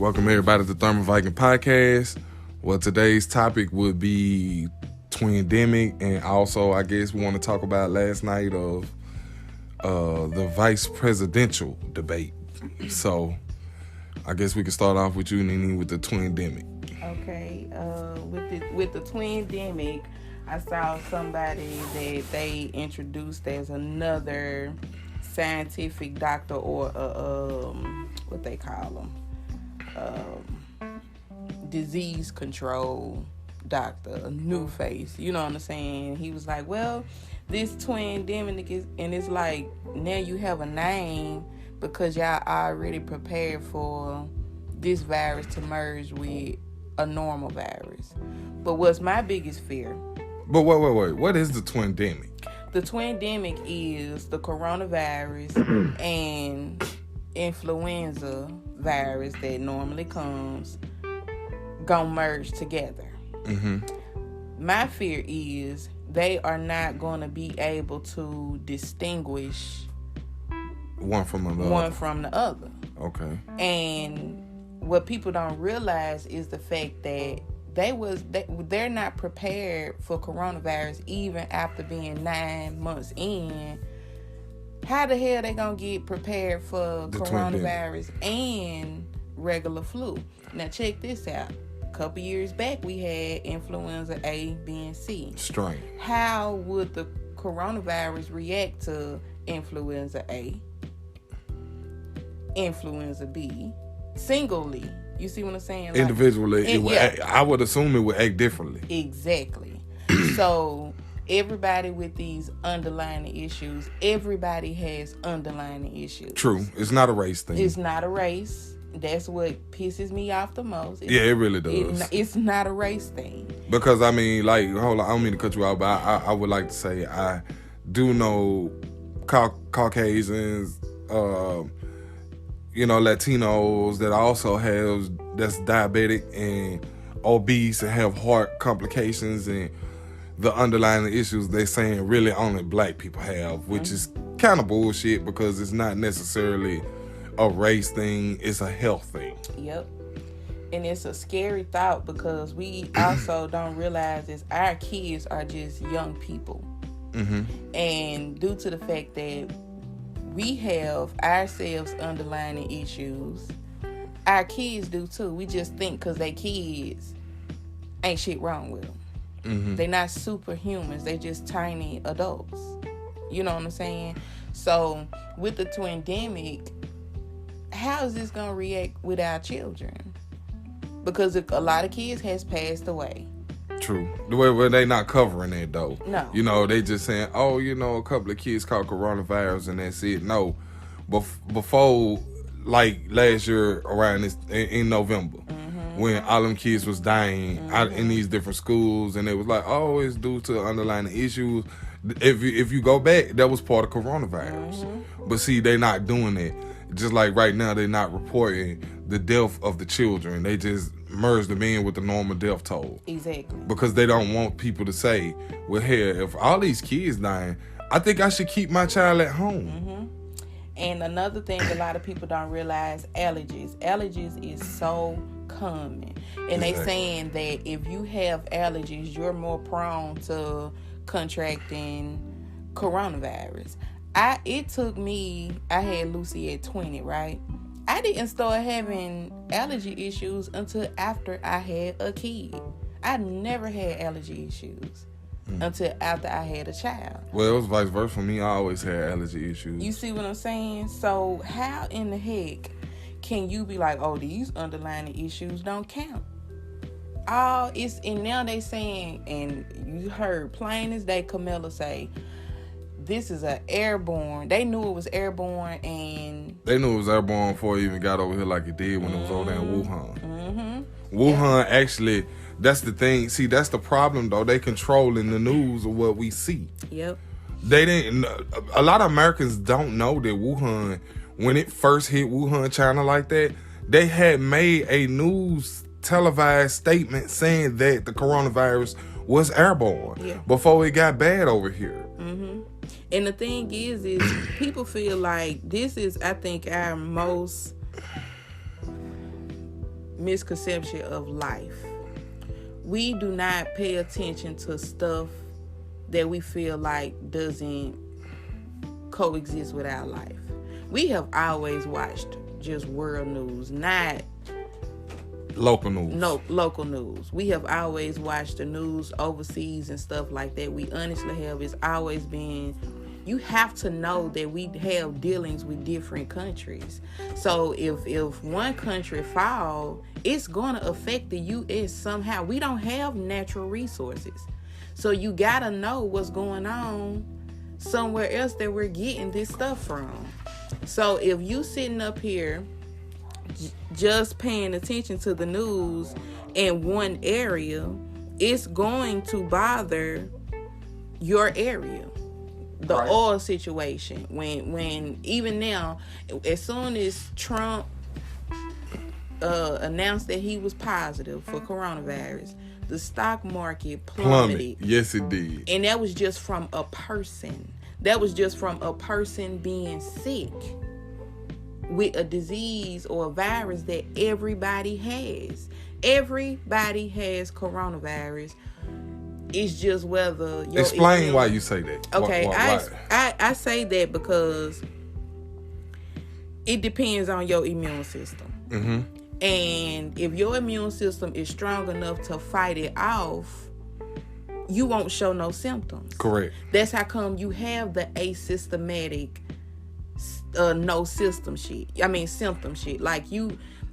Welcome everybody to Thermal Viking Podcast. Well, today's topic would be Twindemic, and also I guess we want to talk about last night of the vice presidential debate. So I guess we can start off with you, Nene, with the Twindemic. Okay, with the Twindemic, I saw somebody that they introduced as another scientific doctor, or what they call them, disease control doctor, a new face. You know what I'm saying? He was like, well, this Twindemic is, and it's like, now you have a name because y'all already prepared for this virus to merge with a normal virus. But what's my biggest fear? But wait. What is the Twindemic? The Twindemic is the coronavirus and influenza virus that normally comes gonna merge together. My fear is they are not gonna be able to distinguish one from the other. Okay. And what people don't realize is the fact that they're not prepared for coronavirus even after being 9 months in. How the hell they gonna get prepared for the coronavirus and regular flu? Now check this out. A couple years back we had influenza A, B, and C strain. How would the coronavirus react to influenza A, influenza B, singly? You see what I'm saying? Like, individually, I would assume it would act differently. Exactly. So everybody with these underlying issues, everybody has underlying issues. True. It's not a race thing. It's not a race. That's what pisses me off the most. Yeah, it really does. It's not a race thing. Because, I mean, like, hold on, I don't mean to cut you out, but I would like to say I do know Caucasians, Latinos that also that's diabetic and obese and have heart complications, and the underlying issues they're saying really only black people have, which is kind of bullshit because it's not necessarily a race thing, it's a health thing. Yep. And it's a scary thought because we also don't realize is our kids are just young people. And due to the fact that we have ourselves underlying issues, our kids do too. We just think because they kids, ain't shit wrong with them. They're not superhumans. They just tiny adults. You know what I'm saying? So with the Twindemic, how is this gonna react with our children? Because a lot of kids has passed away. True. The way where they not covering that though. No. They just saying, a couple of kids caught coronavirus and that's it. No. Before, like last year around this in November, when all them kids was dying out in these different schools, and it was like, it's due to underlying issues. If you go back, that was part of coronavirus. But see, they not doing it. Just like right now, they're not reporting the death of the children. They just merge them in with the normal death toll. Exactly. Because they don't want people to say, well, here, if all these kids dying, I think I should keep my child at home. And another thing a lot of people don't realize, allergies. Allergies is so common. And they saying that if you have allergies, you're more prone to contracting coronavirus. It took me, I had Lucy at 20, right? I didn't start having allergy issues until after I had a kid. I never had allergy issues until after I had a child. Well, it was vice versa for me. I always had allergy issues. You see what I'm saying? So how in the heck can you be like, these underlying issues don't count? And now they saying, and you heard plain as day Camilla say, this is an airborne. They knew it was airborne, and they knew it was airborne before it even got over here like it did when it was over there in Wuhan. Wuhan, actually, that's the thing. See, that's the problem though. They controlling the news of what we see. Yep. They didn't. A lot of Americans don't know that Wuhan, when it first hit Wuhan, China like that, they had made a news televised statement saying that the coronavirus was airborne before it got bad over here. And the thing is people feel like this is, I think, our most misconception of life. We do not pay attention to stuff that we feel like doesn't coexist with our life. We have always watched just world news, not local news. No, local news. We have always watched the news overseas and stuff like that. We honestly have. It's always been, you have to know that we have dealings with different countries. So if one country fall, it's going to affect the U.S. somehow. We don't have natural resources. So you got to know what's going on somewhere else that we're getting this stuff from. So if you sitting up here just paying attention to the news in one area, it's going to bother your area. The right. Oil situation, when even now, as soon as Trump announced that he was positive for coronavirus, the stock market plummeted. Yes, it did. And that was just from a person. That was just from a person being sick with a disease or a virus that everybody has. Everybody has coronavirus. It's just whether your explain why you say that. Okay, why? I say that because it depends on your immune system. Mm-hmm. And if your immune system is strong enough to fight it off, you won't show no symptoms. Correct. That's how come you have the asymptomatic symptom shit. Like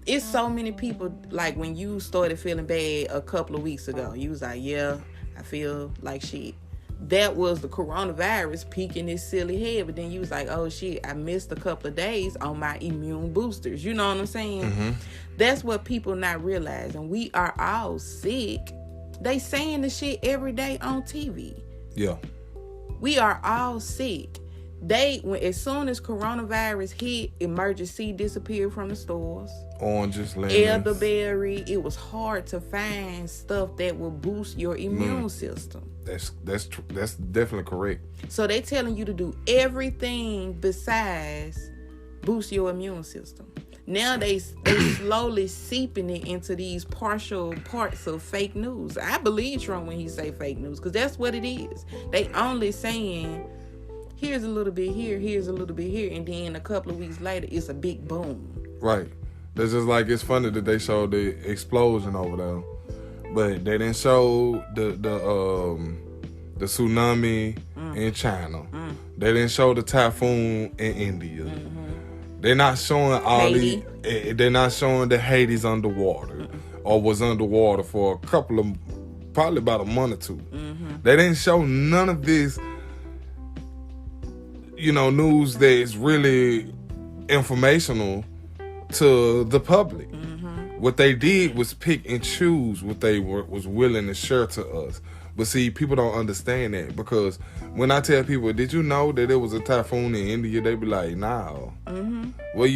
it's so many people, like when you started feeling bad a couple of weeks ago, you was like, yeah, I feel like shit. That was the coronavirus peeking its silly head. But then you was like, oh shit, I missed a couple of days on my immune boosters. You know what I'm saying? Mm-hmm. That's what people not realizing. We are all sick. They saying the shit every day on TV. Yeah. We are all sick. As soon as coronavirus hit, emergency disappeared from the stores. Oranges, lemons, elderberry. It was hard to find stuff that will boost your immune system. That's definitely correct. So they telling you to do everything besides boost your immune system. Now they slowly seeping it into these partial parts of fake news. I believe Trump when he say fake news, because that's what it is. They only saying, here's a little bit here, here's a little bit here, and then a couple of weeks later, it's a big boom. Right. That's just like, it's funny that they showed the explosion over there, but they didn't show the tsunami in China. They didn't show the typhoon in India. Mm-hmm. They're not showing Haiti. They're not showing the Haiti's underwater or was underwater for a couple of, probably about a month or two. Mm-hmm. They didn't show none of this, news that is really informational to the public. Mm-hmm. What they did was pick and choose what they was willing to share to us. But see, people don't understand that, because when I tell people, did you know that there was a typhoon in India? They be like, nah. Mm-hmm. Where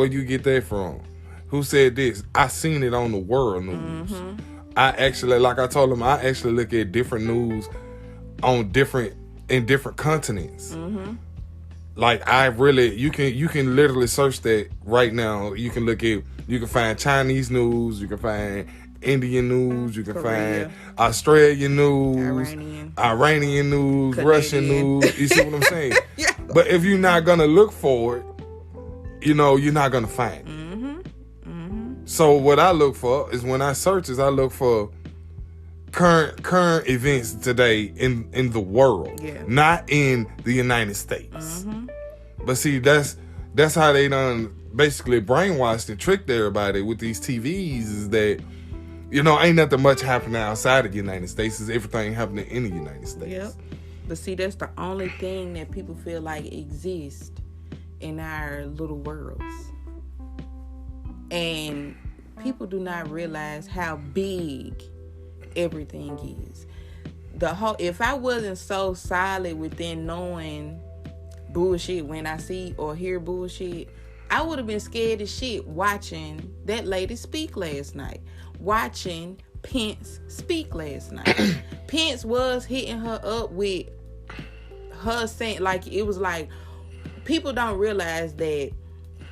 you get that from? Who said this? I seen it on the world news. Mm-hmm. I actually, like I told them, I actually look at different news in different continents. Mm-hmm. Like you can literally search that right now. You can find Chinese news, you can find Indian news, you can find Australian news, Iranian news, Canadian. Russian news. You see what I'm saying? Yeah. But if you're not gonna look for it, you're not gonna find it. Mm-hmm. Mm-hmm. So what I look for is, when I search, I look for current events today in the world, not in the United States. Mm-hmm. But see, that's how they done basically brainwashed and tricked everybody with these TVs, is that ain't nothing much happening outside of the United States. It's everything happening in the United States. Yep. But see, that's the only thing that people feel like exists in our little worlds. And people do not realize how big everything is. If I wasn't so solid within knowing bullshit when I see or hear bullshit, I would have been scared as shit watching that lady speak last night. Watching Pence speak last night. Pence was hitting her up with her saying, like, it was like, people don't realize that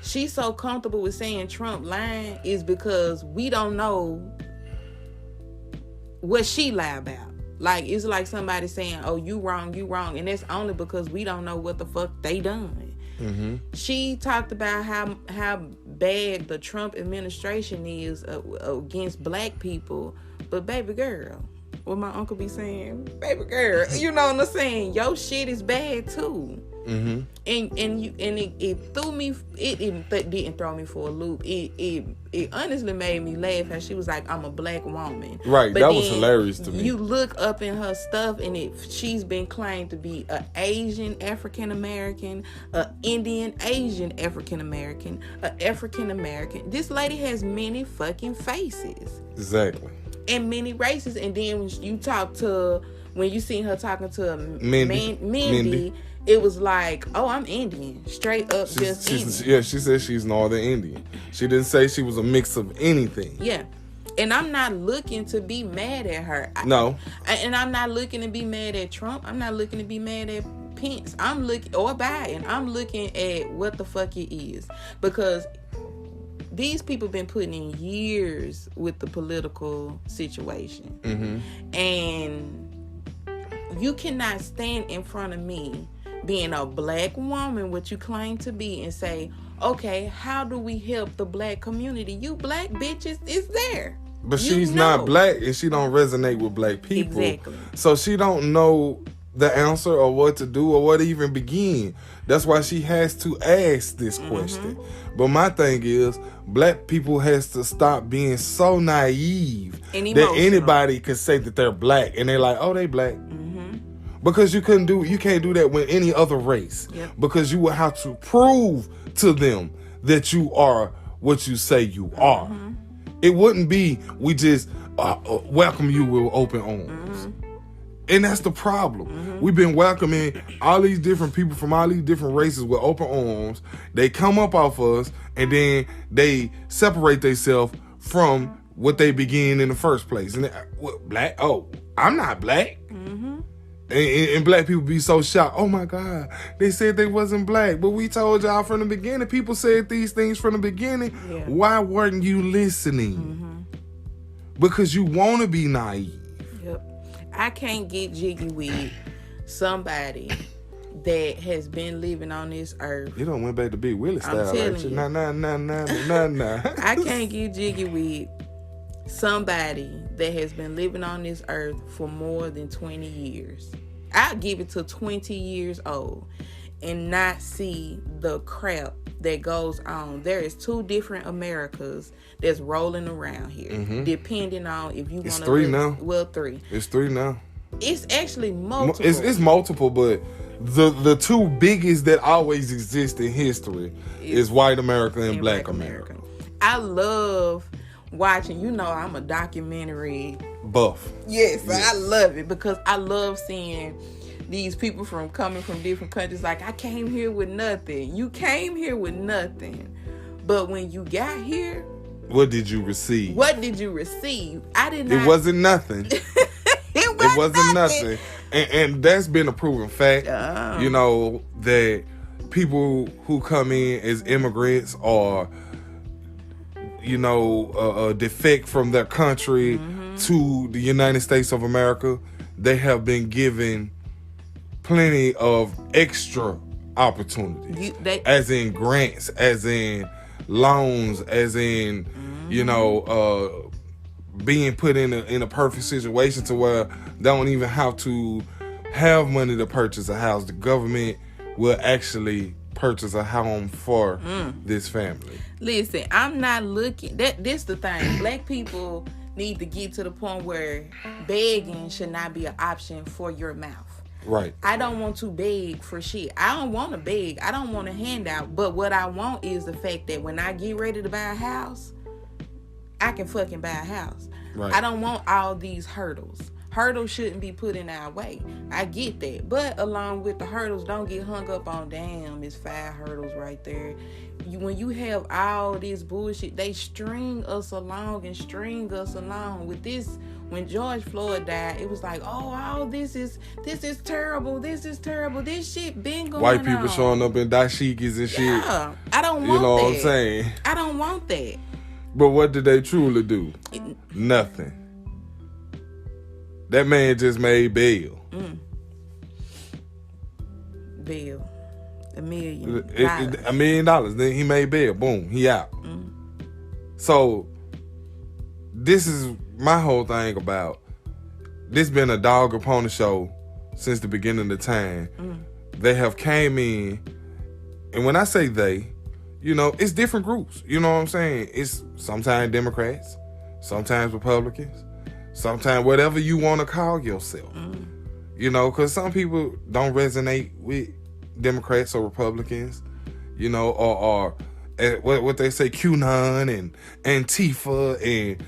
she's so comfortable with saying Trump lying is because we don't know what she lie about. Like, it's like somebody saying, oh, you wrong. And that's only because we don't know what the fuck they done. Mm-hmm. She talked about how bad the Trump administration is against black people. But baby girl, what my uncle be saying, baby girl, you know what I'm saying? Your shit is bad too. Mm-hmm. And it threw me. It didn't throw me for a loop. It honestly made me laugh. How she was like, "I'm a black woman." Right. But that was hilarious to me. You look up in her stuff, and she's been claimed to be an Asian African American, an Indian Asian African American, an African American. This lady has many fucking faces. Exactly. And many races. And then when you seen her talking to Mindy. It was like, oh, I'm Indian. Straight up, just Indian. Yeah, she said she's Northern Indian. She didn't say she was a mix of anything. Yeah. And I'm not looking to be mad at her. No. And I'm not looking to be mad at Trump. I'm not looking to be mad at Pence. Or Biden. I'm looking at what the fuck it is. Because these people been putting in years with the political situation. Mm-hmm. And you cannot stand in front of me being a black woman, what you claim to be, and say, okay, how do we help the black community? You black bitches is there. But she's not black, and she don't resonate with black people. Exactly. So she don't know the answer or what to do or where to even begin. That's why she has to ask this question. Mm-hmm. But my thing is, black people has to stop being so naive that anybody can say that they're black, and they're like, oh, they black. Mm-hmm. Because you can't do that with any other race. Yep. Because you will have to prove to them that you are what you say you are. Mm-hmm. It wouldn't be we just welcome you with open arms. Mm-hmm. And that's the problem. Mm-hmm. We've been welcoming all these different people from all these different races with open arms. They come up off us, and then they separate themselves from what they began in the first place. And black? Oh, I'm not black. Mm-hmm. And black people be so shocked. Oh my God, they said they wasn't black, but we told y'all from the beginning. People said these things from the beginning. Yeah. Why weren't you listening? Mm-hmm. Because you want to be naive. Yep. I can't get jiggy with somebody that has been living on this earth. You don't went back to Big Willie style, right? Nah. I can't get jiggy with somebody that has been living on this earth for more than 20 years. I'll give it to 20 years old and not see the crap that goes on. There is 2 different Americas that's rolling around here, mm-hmm. depending on if you want to. It's 3 now. Well, 3. It's 3 now. It's actually multiple. It's multiple, but the 2 biggest that always exist in history is white America and black America. I love watching, I'm a documentary buff. Yes, I love it because I love seeing these people coming from different countries. Like, I came here with nothing. You came here with nothing. But when you got here, what did you receive? I did not. It wasn't nothing. It wasn't nothing. And that's been a proven fact. That people who come in as immigrants or defect from their country mm-hmm. to the United States of America, they have been given plenty of extra opportunities, as in grants, as in loans, as in mm-hmm. Being put in a perfect situation to where they don't even have to have money to purchase a house. The government will actually purchase a home for this family. Listen, I'm not looking. This the thing. Black people need to get to the point where begging should not be an option for your mouth. Right. I don't want to beg for shit. I don't want to beg. I don't want a handout. But what I want is the fact that when I get ready to buy a house, I can fucking buy a house. Right. I don't want all these hurdles. Hurdles shouldn't be put in our way. I get that. But along with the hurdles, don't get hung up on, damn, it's 5 hurdles right there. When you have all this bullshit, they string us along with this. When George Floyd died, it was like, oh, this is terrible. This shit been going on. White people showing up in dashikis and shit. Yeah. I don't You want know that. what I'm saying? I don't want that. But what did they truly do? Nothing. That man just made bail. Bail. $1 million. $1 million. Then he made bail. Boom. He out. So this is my whole thing about this been a dog and pony show since the beginning of the time. They have came in, and when I say they, you know, it's different groups. You know what I'm saying? It's sometimes Democrats, sometimes Republicans, sometimes whatever you want to call yourself. You know, because some people don't resonate with Democrats or Republicans, you know, or what they say, QAnon and Antifa and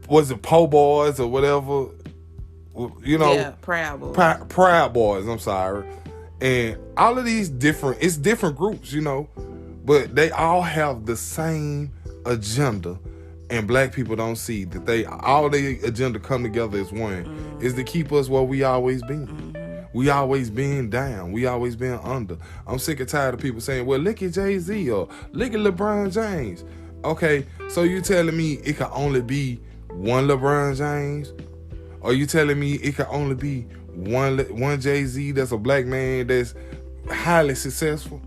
was it Po Boys or whatever, you know. Yeah, Proud Boys. Proud Boys, I'm sorry. And all of these it's different groups, you know, but they all have the same agenda, and black people don't see that all their agenda come together as one, is to keep us where we always been. We always been down. We always been under. I'm sick and tired of people saying, well, look at Jay-Z or look at LeBron James. Okay, so you telling me it can only be one LeBron James? Or you telling me it can only be one Jay-Z that's a black man that's highly successful?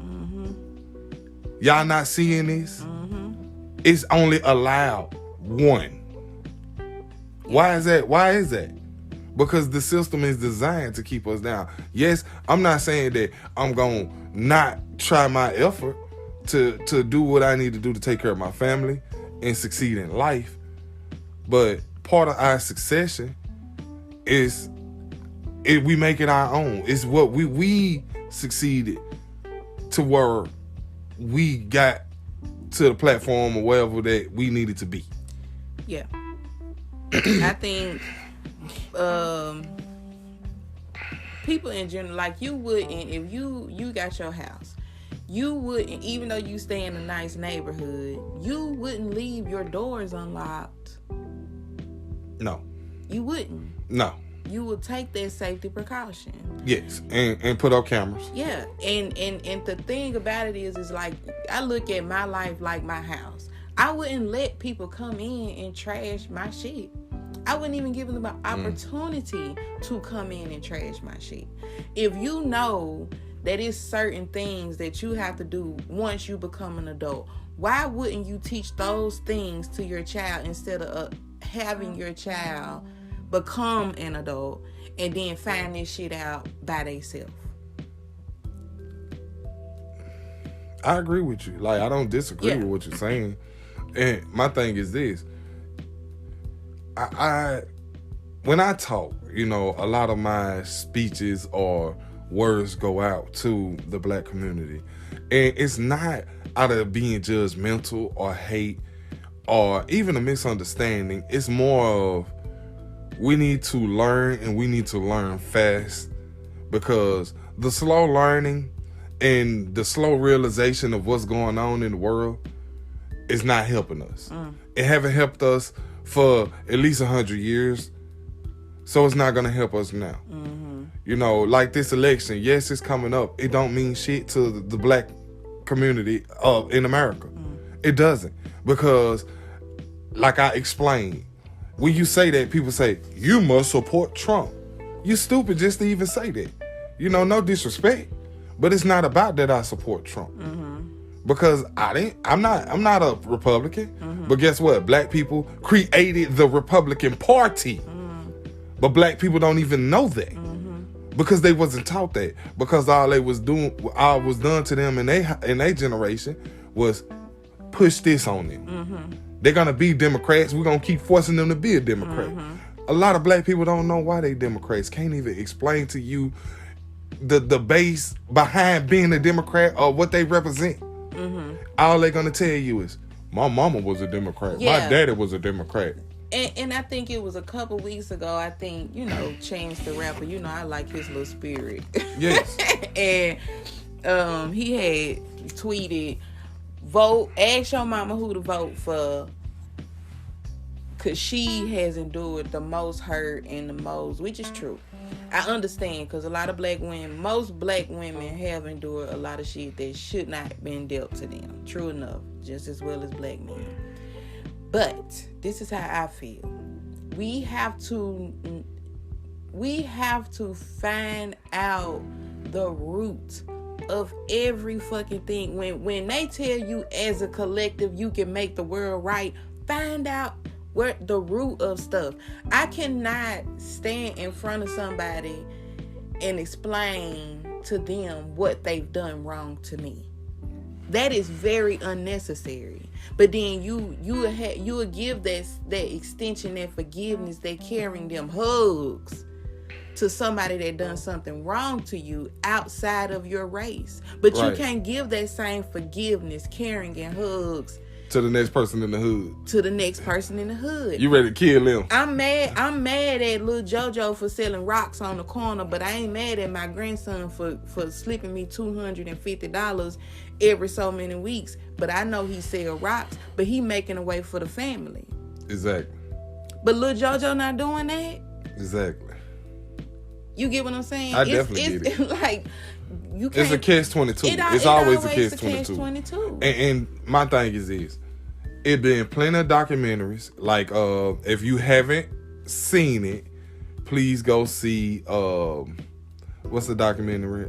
Y'all not seeing this? It's only allowed one. Why is that? Why is that? Because the system is designed to keep us down. Yes, I'm not saying that I'm going to not try my effort to do what I need to do to take care of my family and succeed in life. But part of our succession is we make it our own. It's what we succeeded to where we got to the platform or wherever that we needed to be. Yeah. I think people in general, like you wouldn't, if you got your house, you wouldn't, even though you stay in a nice neighborhood, you wouldn't leave your doors unlocked. No. You wouldn't. No. You would take that safety precaution. Yes, and put up cameras. Yeah, and the thing about it is like, I look at my life like my house. I wouldn't let people come in and trash my shit. I wouldn't even give them an opportunity to come in and trash my shit. If you know that it's certain things that you have to do once you become an adult, why wouldn't you teach those things to your child instead of having your child become an adult and then find this shit out by themselves? I agree with you. Like, I don't disagree with what you're saying. And my thing is this. I when I talk, you know, a lot of my speeches or words go out to the black community. And it's not out of being judgmental or hate or even a misunderstanding. It's more of we need to learn, and we need to learn fast, because the slow learning and the slow realization of what's going on in the world is not helping us. It haven't helped us for at least 100 years, so it's not going to help us now. You know, like this election, yes, it's coming up. It don't mean shit to the black community in America. It doesn't, because like I explained, when you say that, people say, you must support Trump. You stupid just to even say that. You know, no disrespect, but it's not about that I support Trump. Because I'm not a Republican. But guess what? Black people created the Republican Party. But black people don't even know that. Because they wasn't taught that. Because all was done to them in their generation was push this on them. They're going to be Democrats. We're going to keep forcing them to be a Democrat. A lot of black people don't know why they Democrats. Can't even explain to you the base behind being a Democrat or what they represent. All they're going to tell you is, my mama was a Democrat. My daddy was a Democrat. And I think it was a couple weeks ago, I think, you know, Chance the Rapper, you know, I like his little spirit. Yes. And he had tweeted, ask your mama who to vote for, because she has endured the most hurt and the most, which is true. I understand, because a lot of most black women have endured a lot of shit that should not been dealt to them. True enough, just as well as black men. But this is how I feel. We have to find out the root of every fucking thing. When they tell you as a collective you can make the world right, find out where the root of stuff. I cannot stand in front of somebody and explain to them what they've done wrong to me. That is very unnecessary. But then you will give that extension, that forgiveness, that caring, them hugs to somebody that done something wrong to you outside of your race. But right. You can't give that same forgiveness, caring, and hugs to the next person in the hood. You ready to kill them? I'm mad at little JoJo for selling rocks on the corner, but I ain't mad at my grandson for slipping me $250 every so many weeks. But I know he sell rocks, but he making a way for the family. Exactly. But little JoJo not doing that? Exactly. You get what I'm saying? I definitely get it. Like, you It's can't. a catch-22. It's always a catch-22. And my thing is this. It been plenty of documentaries. Like, if you haven't seen it, please go see, what's the documentary?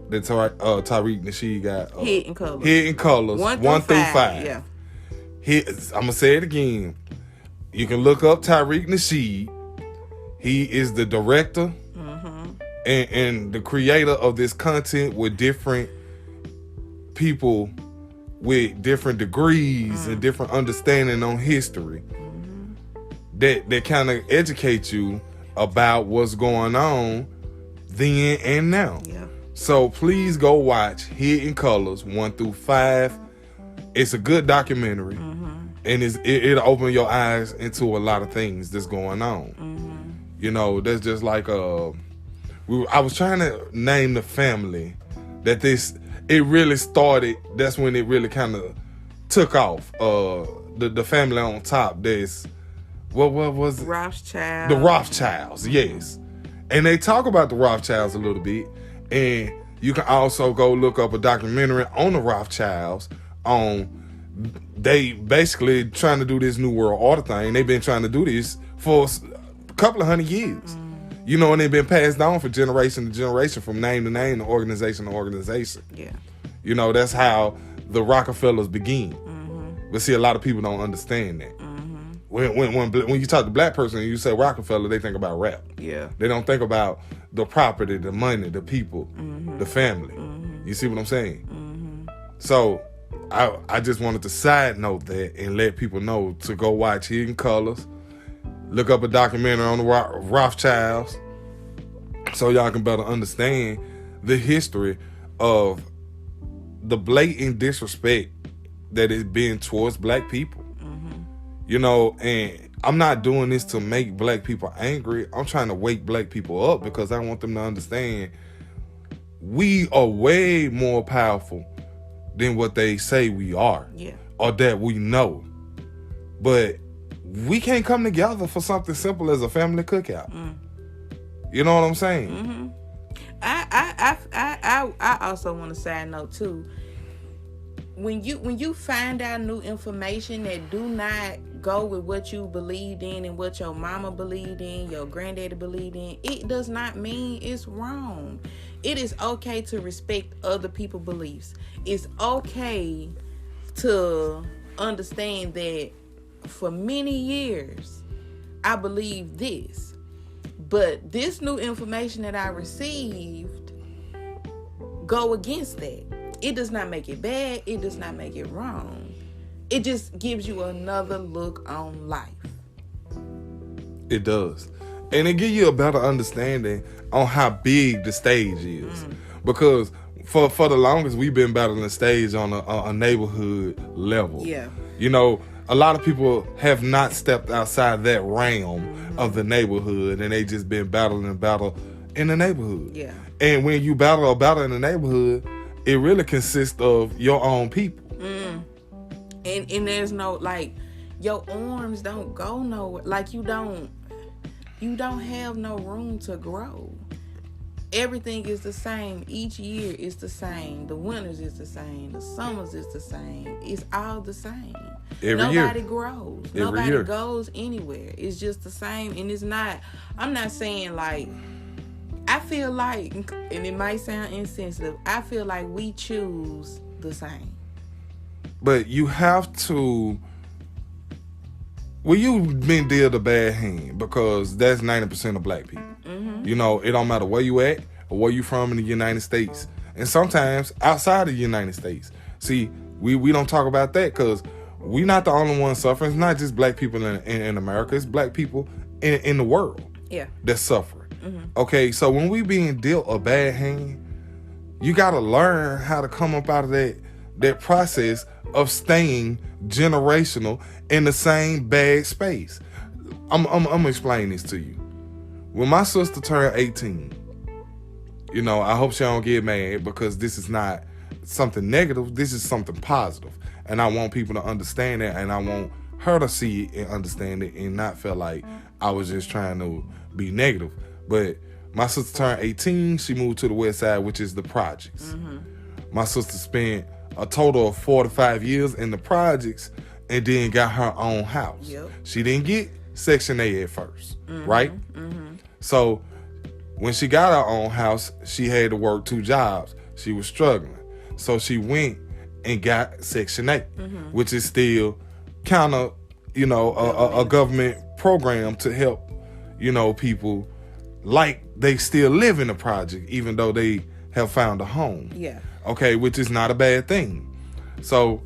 That Tariq Nasheed got. Hidden Colors. Hidden Colors. 1 through 5. Yeah. I'm going to say it again. You can look up Tariq Nasheed. He is the director and the creator of this content with different people with different degrees and different understanding on history that kind of educate you about what's going on then and now. Yeah. So please go watch Hidden Colors 1 through 5. It's a good documentary, and it'll open your eyes into a lot of things that's going on. You know, that's just like I was trying to name the family that it really started. That's when it really kind of took off. The family on top. There's what was it? Rothschild. The Rothschilds, yes. And they talk about the Rothschilds a little bit, and you can also go look up a documentary on the Rothschilds. They basically trying to do this New World Order thing. They've been trying to do this for a couple of 100 years. You know, and they've been passed down from generation to generation, from name to name, to organization to organization. Yeah. You know, that's how the Rockefellers begin. But see, a lot of people don't understand that. When you talk to black person and you say Rockefeller, they think about rap. Yeah. They don't think about the property, the money, the people, the family. You see what I'm saying? So I just wanted to side note that and let people know to go watch Hidden Colors. Look up a documentary on the Rothschilds so y'all can better understand the history of the blatant disrespect that has been towards black people. You know, and I'm not doing this to make black people angry. I'm trying to wake black people up because I want them to understand we are way more powerful than what they say we are. Yeah. Or that we know. But we can't come together for something simple as a family cookout. You know what I'm saying? I also want to side note too. When you find out new information that do not go with what you believed in and what your mama believed in, your granddaddy believed in, it does not mean it's wrong. It is okay to respect other people's beliefs. It's okay to understand that for many years I believed this, but this new information that I received go against that. It does not make it bad. It does not make it wrong. It just gives you another look on life. It does. And it gives you a better understanding on how big the stage is. Because for the longest, we've been battling the stage on a neighborhood level. Yeah. You know, a lot of people have not stepped outside that realm of the neighborhood, and they just been battling in the neighborhood. Yeah. And when you battle a battle in the neighborhood, it really consists of your own people. And there's no, like, your arms don't go nowhere. Like, you don't. you don't have no room to grow. Everything is the same. Each year is the same. The winters is the same. The summers is the same. It's all the same. Nobody grows. Nobody goes anywhere. It's just the same. And it's not, I'm not saying like, I feel like, and it might sound insensitive, I feel like we choose the same. But you have to, well, you've been dealt a bad hand, because that's 90% of black people. Mm-hmm. You know, it don't matter where you at or where you from in the United States. And sometimes outside of the United States. See, we don't talk about that because we're not the only ones suffering. It's not just black people in America. It's black people in the world that's suffering. Mm-hmm. Okay, so when we being dealt a bad hand, you got to learn how to come up out of that process of staying generational in the same bad space. I'm gonna explain this to you. When my sister turned 18, you know, I hope she don't get mad, because this is not something negative. This is something positive, and I want people to understand that, and I want her to see it and understand it, and not feel like I was just trying to be negative. But my sister turned 18. She moved to the West Side, which is the projects. Mm-hmm. My sister spent a total of 4 to 5 years in the projects, and then got her own house. Yep. She didn't get Section 8 at first, right? Mm-hmm. So when she got her own house, she had to work 2 jobs. She was struggling. So she went and got Section 8, which is still kind of, you know, a government program to help, you know, people like they still live in the project, even though they have found a home. Yeah. Okay, which is not a bad thing. So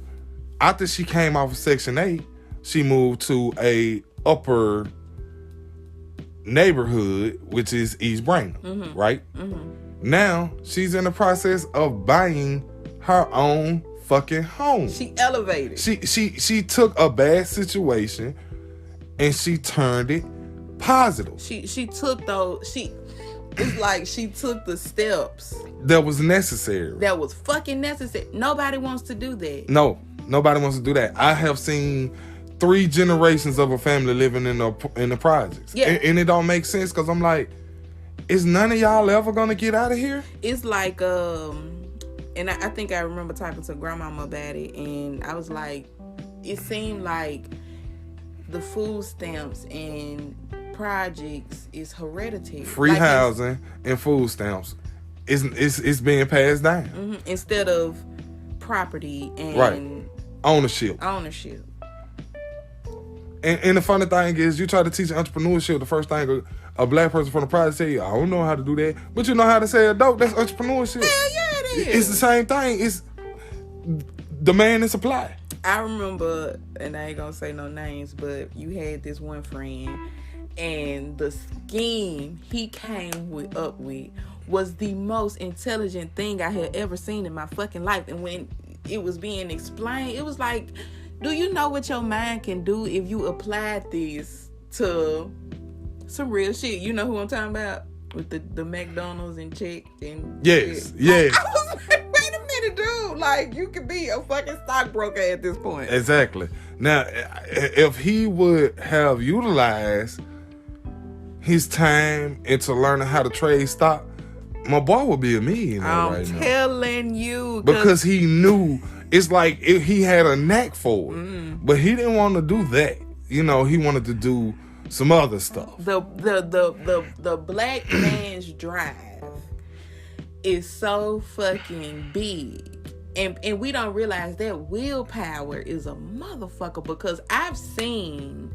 after she came off of Section 8, she moved to a upper neighborhood, which is East Brainerd, right? Mm-hmm. Now she's in the process of buying her own fucking home. She elevated. She took a bad situation and she turned it positive. She took those. It's like she took the steps that was necessary. That was fucking necessary. Nobody wants to do that. No, nobody wants to do that. I have seen 3 generations of a family living in the projects. Yeah. And it don't make sense, because I'm like, is none of y'all ever gonna get out of here? It's like, and I think I remember talking to grandmama about it, and I was like, it seemed like the food stamps and projects is hereditary. Free like housing and food stamps it's being passed down. Mm-hmm. Instead of property and ownership. And the funny thing is, you try to teach entrepreneurship, the first thing a black person from the project say, I don't know how to do that. But you know how to say adult, that's entrepreneurship. Hell yeah, it is. It's the same thing. It's demand and supply. I remember, and I ain't gonna say no names, but you had this one friend, and the scheme he came up with was the most intelligent thing I had ever seen in my fucking life. And when it was being explained, it was like, do you know what your mind can do if you applied this to some real shit? You know who I'm talking about? With the McDonald's and check and yes. I was like, wait a minute, dude. Like, you could be a fucking stockbroker at this point. Exactly. Now, if he would have utilized his time into learning how to trade stock, my boy would be a millionaire right now. I'm telling you. Because he knew, it's like he had a knack for it. But he didn't want to do that. You know, he wanted to do some other stuff. The black man's drive is so fucking big. And we don't realize that willpower is a motherfucker, because I've seen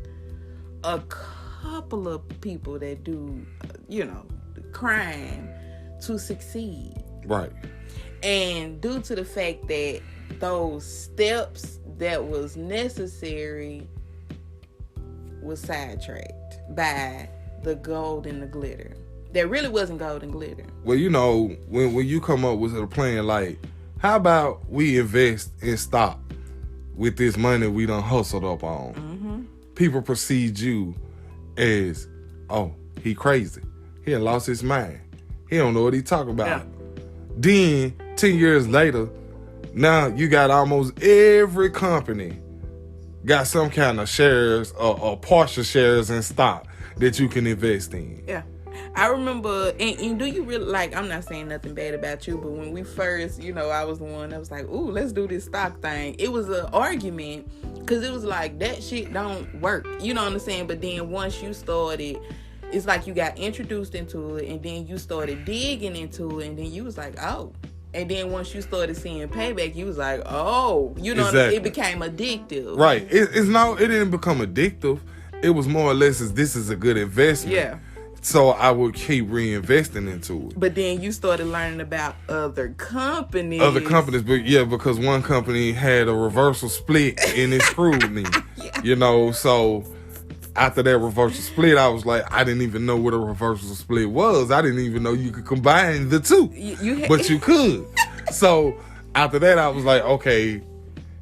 a couple of people that do, you know, crime to succeed. Right. And due to the fact that those steps that was necessary was sidetracked by the gold and the glitter. There really wasn't gold and glitter. Well, you know, when you come up with a plan like, how about we invest in stock with this money we done hustled up on? Mm-hmm. People perceive you as, oh, he crazy. He done lost his mind. He don't know what he talking about. Yeah. Then, 10 years later, now you got almost every company got some kind of shares or partial shares in stock. that you can invest in. Yeah. I remember, and do you really, like, I'm not saying nothing bad about you, but when we first, I was the one that was like, ooh, let's do this stock thing. It was an argument, because it was like, that shit don't work. You know what I'm saying? But then once you started, it's like you got introduced into it, and then you started digging into it, and then you was like, oh. And then once you started seeing payback, you was like, oh. Exactly. It became addictive. Right. It didn't become addictive. It was more or less this is a good investment. Yeah. So I would keep reinvesting into it. But then you started learning about other companies. But because one company had a reversal split and it screwed me. Yeah. So after that reversal split, I was like, I didn't even know what a reversal split was. I didn't even know you could combine the two. But you could. So after that, I was like, okay,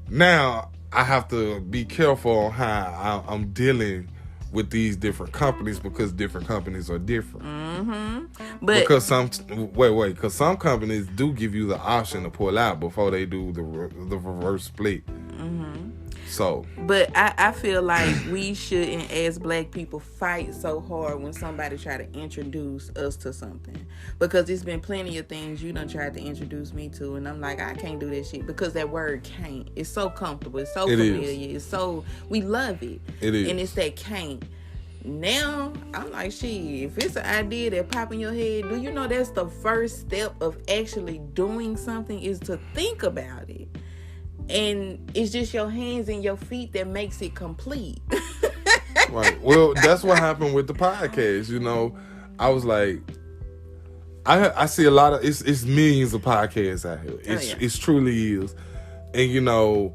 now I have to be careful on how I'm dealing with these different companies, because different companies are different. Mm-hmm. But because because some companies do give you the option to pull out before they do the reverse split. Mm-hmm. So, but I feel like we shouldn't, as black people, fight so hard when somebody try to introduce us to something, because there's been plenty of things you done tried to introduce me to, and I'm like, I can't do that shit, because that word can't. It's so comfortable. It's so familiar. It's so, we love it. It is. And it's that can't. Now, I'm like, shit, if it's an idea that pop in your head, do you know that's the first step of actually doing something, is to think about it. And it's just your hands and your feet that makes it complete. Right. Well, that's what happened with the podcast. I was like, I see a lot of, it's millions of podcasts out here. It truly is. And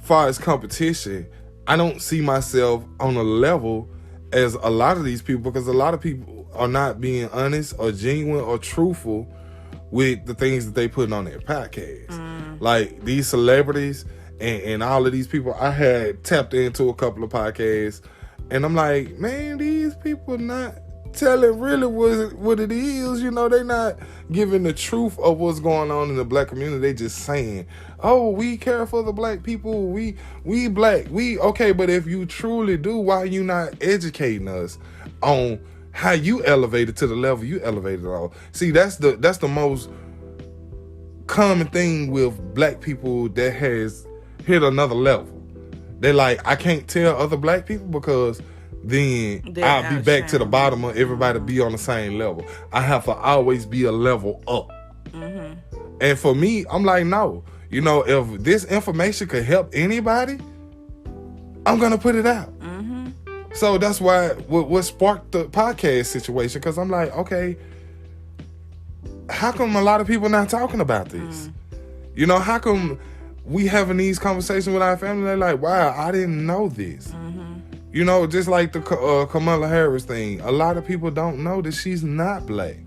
far as competition, I don't see myself on a level as a lot of these people, because a lot of people are not being honest or genuine or truthful with the things that they put on their podcast. Like these celebrities and all of these people, I had tapped into a couple of podcasts, and I'm like, man, these people not telling really what it is. They not giving the truth of what's going on in the black community. They just saying, oh, we care for the black people. We black. Okay, but if you truly do, why are you not educating us on how you elevated to the level you elevated on? See, that's the most common thing with black people that has hit another level. They're like, I can't tell other black people, because then I'll be back to the bottom of everybody be on the same level. I have to always be a level up. Mm-hmm. And for me, I'm like, no. If this information could help anybody, I'm going to put it out. Mm-hmm. So that's why what sparked the podcast situation, because I'm like, okay, how come a lot of people not talking about this? How come we having these conversations with our family? They're like, wow, I didn't know this. Mm-hmm. Just like the Kamala Harris thing. A lot of people don't know that she's not black.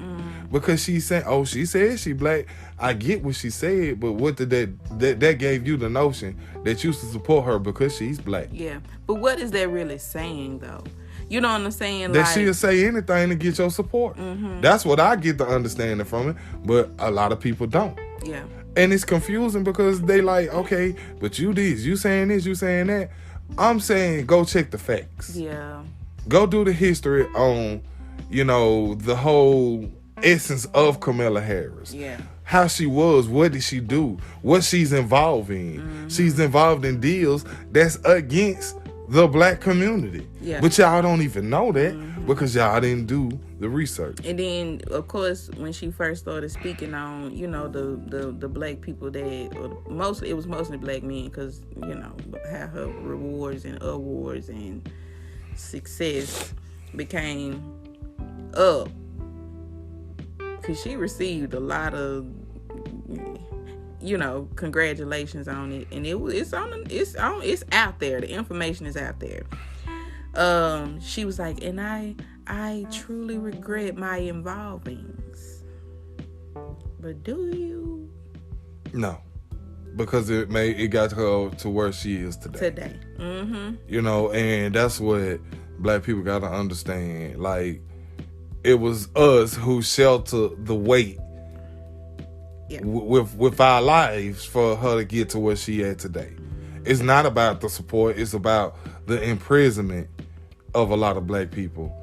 Because she said, she said she black. I get what she said, but what did that gave you the notion that you should support her because she's black? Yeah, but what is that really saying, though? You know what I'm saying? That she'll say anything to get your support. Mm-hmm. That's what I get the understanding from it, but a lot of people don't. Yeah. And it's confusing, because they like, okay, but you saying this, you saying that. I'm saying go check the facts. Yeah. Go do the history on, the whole essence of Kamala Harris. Yeah. How she was, what did she do, what she's involved in. Mm-hmm. She's involved in deals that's against the black community. Yeah. But y'all don't even know that, because y'all didn't do the research. And then, of course, when she first started speaking on, the black people that, it was mostly black men, because, how her rewards and awards and success became up. Because she received a lot of, congratulations on it, and it's out there. The information is out there. She was like, and I truly regret my involvings. But do you? No, because it got her to where she is today. Mm-hmm. And that's what black people got to understand. Like, it was us who sheltered the weight. Yeah. With our lives for her to get to where she at today. It's not about the support. It's about the imprisonment of a lot of black people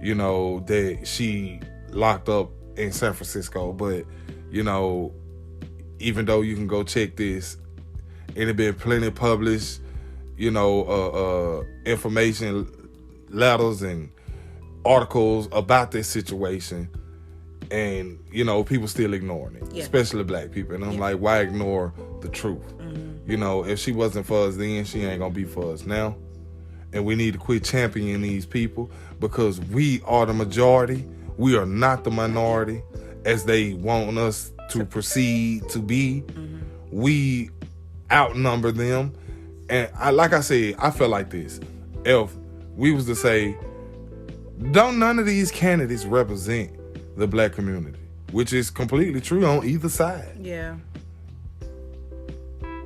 you know, that she locked up in San Francisco. But, you know, even though you can go check this, it had been plenty published, you know, information, letters and articles about this situation. And, you know, people still ignoring it, especially black people. And I'm like, why ignore the truth? You know, if she wasn't for us then, she ain't going to be for us now. And we need to quit championing these people because we are the majority. We are not the minority as they want us to proceed to be. We outnumber them. And like I said, I feel like this. If we was to say, don't none of these candidates represent the black community, which is completely true on either side. Yeah.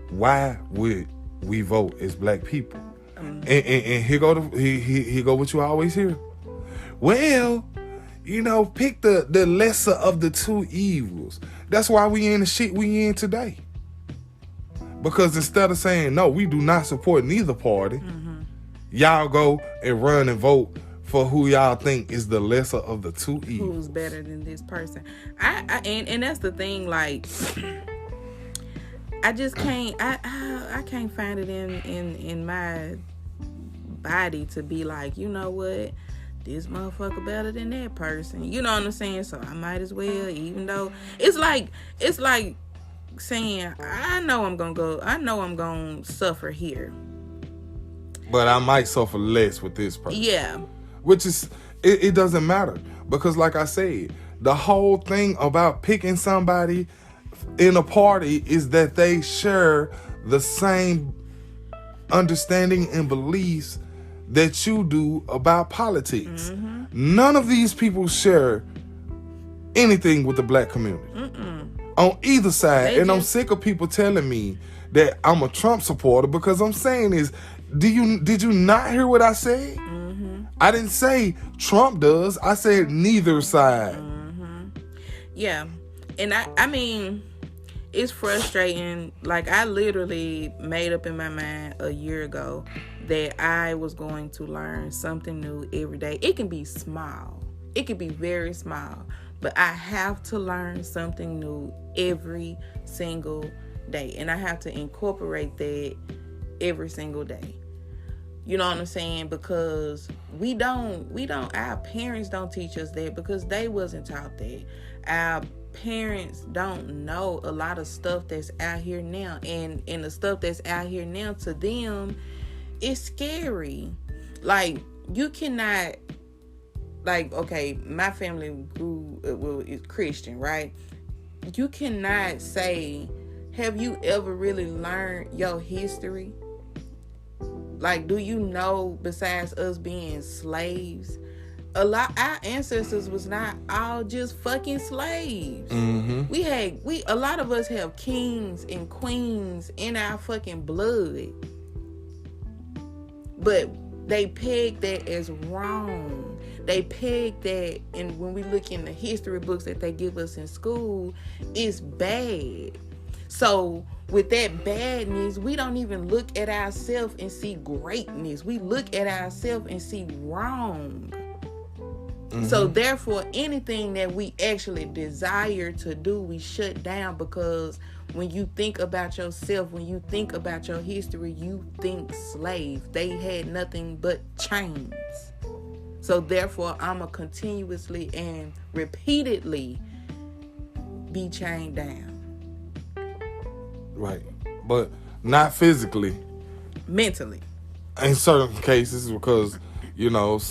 Why would we vote as black people? And here go what you always hear. Well, you know, pick the lesser of the two evils. That's why we in the shit we in today. Because instead of saying, no, we do not support neither party, y'all go and run and vote for who y'all think is the lesser of the two evils. Who's better than this person. And that's the thing, like, I just can't, I can't find it in my body to be like, you know what, this motherfucker better than that person. You know what I'm saying? So I might as well, even though it's like saying, I know I'm gonna suffer here, but I might suffer less with this person. Yeah. Which is, it doesn't matter. Because like I said, the whole thing about picking somebody in a party is that they share the same understanding and beliefs that you do about politics. None of these people share anything with the black community. On either side. I'm sick of people telling me that I'm a Trump supporter because I'm saying is, did you not hear what I said? I didn't say Trump does. I said neither side. Yeah. And I mean, it's frustrating. Like, I literally made up in my mind a year ago that I was going to learn something new every day. It can be small. It can be very small. But I have to learn something new every single day. And I have to incorporate that every single day. You know what I'm saying? Because our parents don't teach us that because they wasn't taught that. Our parents don't know a lot of stuff that's out here now. And the stuff that's out here now, to them, it's scary. Like, you cannot, like, okay, my family is Christian, right? You cannot say, have you ever really learned your history? Like, do you know, besides us being slaves, our ancestors was not all just fucking slaves. A lot of us have kings and queens in our fucking blood. But they peg that as wrong. They peg that, and when we look in the history books that they give us in school, it's bad. So with that badness, we don't even look at ourselves and see greatness. We look at ourselves and see wrong. So therefore, anything that we actually desire to do, we shut down, because when you think about yourself, when you think about your history, you think slave. They had nothing but chains. So therefore, I'ma continuously and repeatedly be chained down. Right. But not physically. Mentally. In certain cases, because, you know,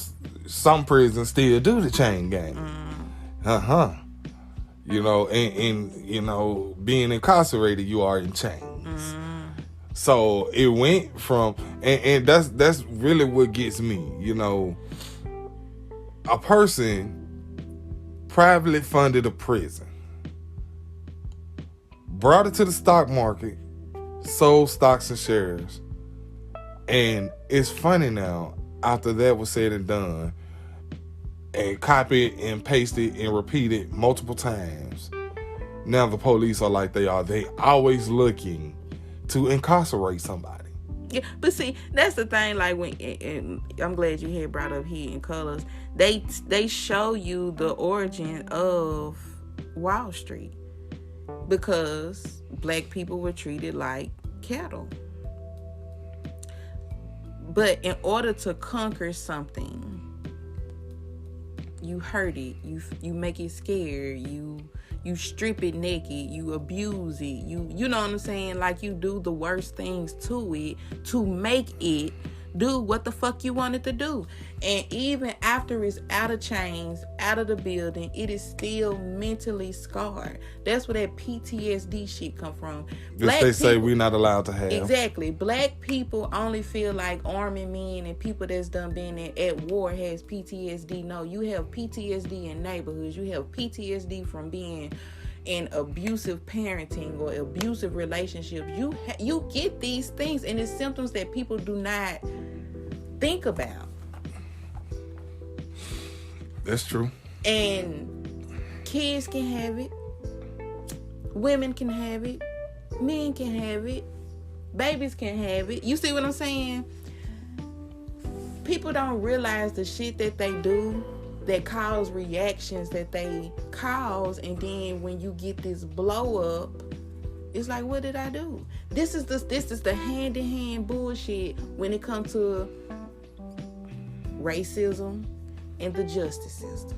some prisons still do the chain gang. You know, and you know, being incarcerated, you are in chains. So it went from, and that's really what gets me. You know, a person privately funded a prison, brought it to the stock market, sold stocks and shares. And it's funny now, after that was said and done, and copied and pasted and repeated multiple times, now the police are like they are. They always looking to incarcerate somebody. Yeah, but see, that's the thing. Like when, and I'm glad you had brought up Hidden Colors. They show you the origin of Wall Street because black people were treated like cattle. But in order to conquer something, you hurt it. You make it scared. You strip it naked. You abuse it. You know what I'm saying? Like you do the worst things to it to make it do what the fuck you want it to do. And even after it's out of chains, out of the building, it is still mentally scarred. That's where that PTSD shit come from. Which they say we're not allowed to have. Exactly. Black people only feel like army men and people that's done been at war has PTSD. No, you have PTSD in neighborhoods. You have PTSD from being in abusive parenting or abusive relationships. You get these things, and it's symptoms that people do not think about. That's true. And kids can have it, women can have it, men can have it, babies can have it. You see what I'm saying? People don't realize the shit that they do that cause reactions that they cause, and then when you get this blow up, it's like, what did I do? This is the hand-in-hand bullshit when it comes to racism and the justice system.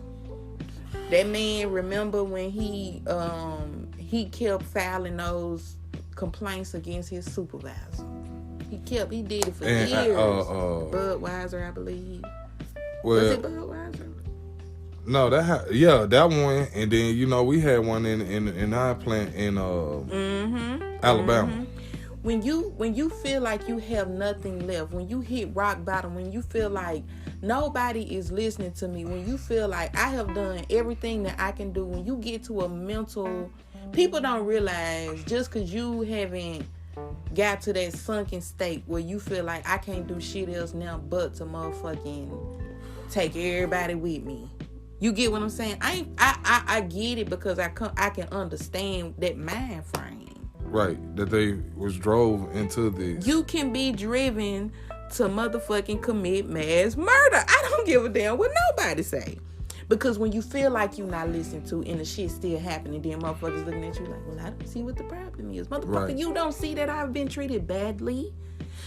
That man, remember when he kept filing those complaints against his supervisor. He did it for years. Budweiser, I believe. Well, was it Budweiser? No, that one, and then we had one in our plant in Alabama. Mm-hmm. When you feel like you have nothing left, when you hit rock bottom, when you feel like nobody is listening to me, when you feel like I have done everything that I can do, when you get to a mental, people don't realize just because you haven't got to that sunken state where you feel like I can't do shit else now but to motherfucking take everybody with me. You get what I'm saying? I get it because I can understand that mind frame. Right, that they was drove into this. You can be driven to motherfucking commit mass murder. I don't give a damn what nobody say. Because when you feel like you're not listened to and the shit still happening, then motherfuckers looking at you like, well, I don't see what the problem is. Motherfucker, right. You don't see that I've been treated badly.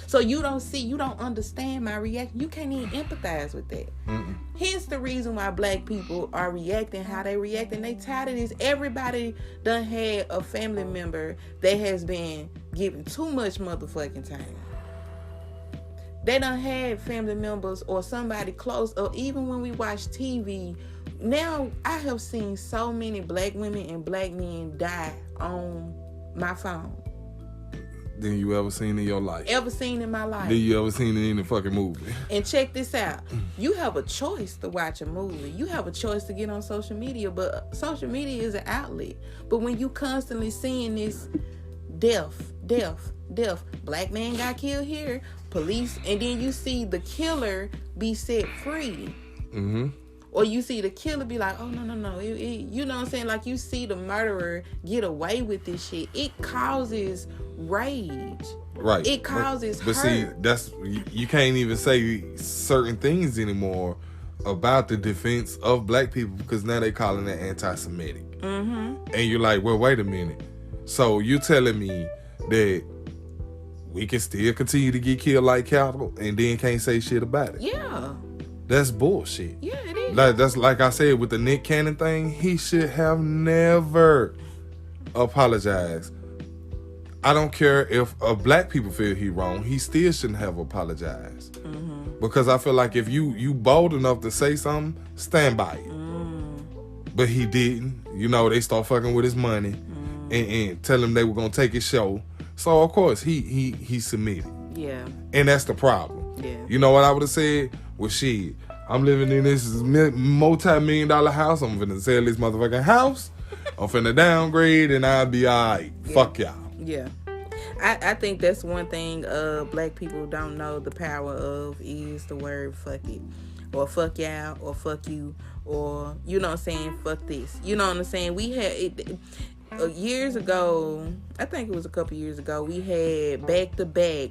So you don't understand my reaction. You can't even empathize with that. Mm-mm. Hence the reason why black people are reacting how they react, and they tired of this. Everybody done had a family member that has been given too much motherfucking time. They done had family members or somebody close, or even when we watch TV, now I have seen so many black women and black men die on my phone. Than you ever seen in your life. Ever seen in my life. Than you ever seen in any fucking movie. And check this out. You have a choice to watch a movie. You have a choice to get on social media, but social media is an outlet. But when you constantly seeing this death, black man got killed here, police, and then you see the killer be set free. Mm-hmm. Or you see the killer be like, oh, no. You know what I'm saying? Like, you see the murderer get away with this shit. It causes rage. Right. It causes but hurt. See, you can't even say certain things anymore about the defense of black people because now they calling it anti-Semitic. Mm-hmm. And you're like, well, wait a minute. So you telling me that we can still continue to get killed like cattle and then can't say shit about it? Yeah. That's bullshit. Yeah, it is. That's like I said with the Nick Cannon thing. He should have never apologized. I don't care if black people feel he wrong. He still shouldn't have apologized. Mm-hmm. Because I feel like if you bold enough to say something, stand by it. Mm. But he didn't. They start fucking with his money and tell him they were gonna take his show. So of course he submitted. Yeah. And that's the problem. Yeah. You know what I would have said? Well, shit, I'm living in this multi-million-dollar house. I'm finna sell this motherfucking house. I'm finna downgrade and I'll be alright. Yeah. Fuck y'all. Yeah. I think that's one thing black people don't know the power of is the word fuck it. Or fuck y'all, or fuck you, or, you know what I'm saying, fuck this. You know what I'm saying? We had it years ago, I think it was a couple years ago, we had back-to-back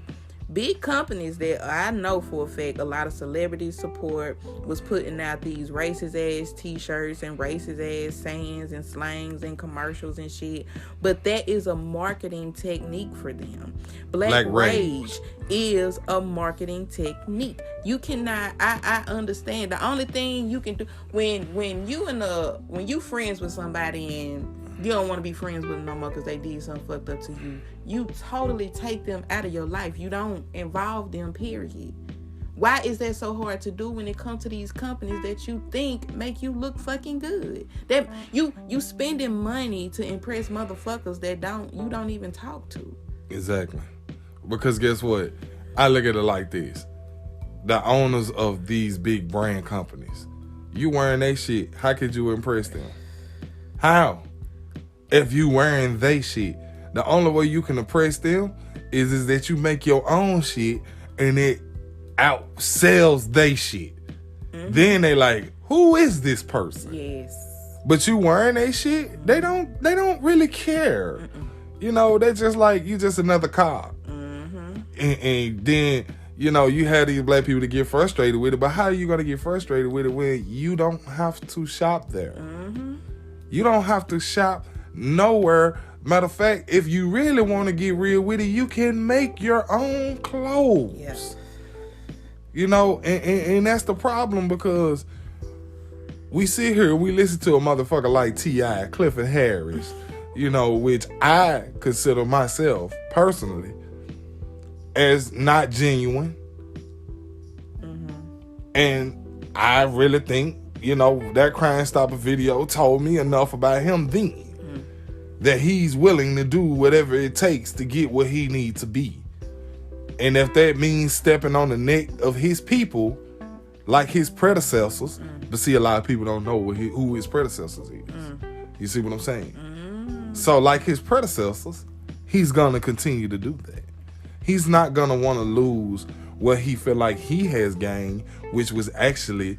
big companies that I know for a fact a lot of celebrity support was putting out these racist ass t-shirts and racist ass sayings and slangs and commercials and shit, but that is a marketing technique for them. Black rage is a marketing technique. You cannot, I understand. The only thing you can do when you friends with somebody and you don't want to be friends with them no more because they did something fucked up to you, you totally take them out of your life. You don't involve them, period. Why is that so hard to do when it comes to these companies that you think make you look fucking good? That you spending money to impress motherfuckers that you don't even talk to. Exactly. Because guess what? I look at it like this. The owners of these big brand companies, you wearing they shit, how could you impress them? How? If you wearing they shit, the only way you can impress them is that you make your own shit and it outsells they shit. Mm-hmm. Then they like, who is this person? Yes. But you wearing they shit, they don't really care. Mm-mm. You know, they just like, you just another cop. Mm-hmm. And then, you know, you have these black people to get frustrated with it, but how are you going to get frustrated with it when you don't have to shop there? Mm-hmm. You don't have to shop nowhere. Matter of fact, if you really want to get real with it, you can make your own clothes. Yes. You know, and that's the problem, because we sit here, we listen to a motherfucker like T.I., Clifford Harris, you know, which I consider myself personally as not genuine. Mm-hmm. And I really think, you know, that Crime Stopper video told me enough about him then. That he's willing to do whatever it takes to get where he needs to be. And if that means stepping on the neck of his people, like his predecessors, but see, a lot of people don't know who his predecessors is. You see what I'm saying? So like his predecessors, he's going to continue to do that. He's not going to want to lose what he feel like he has gained, which was actually,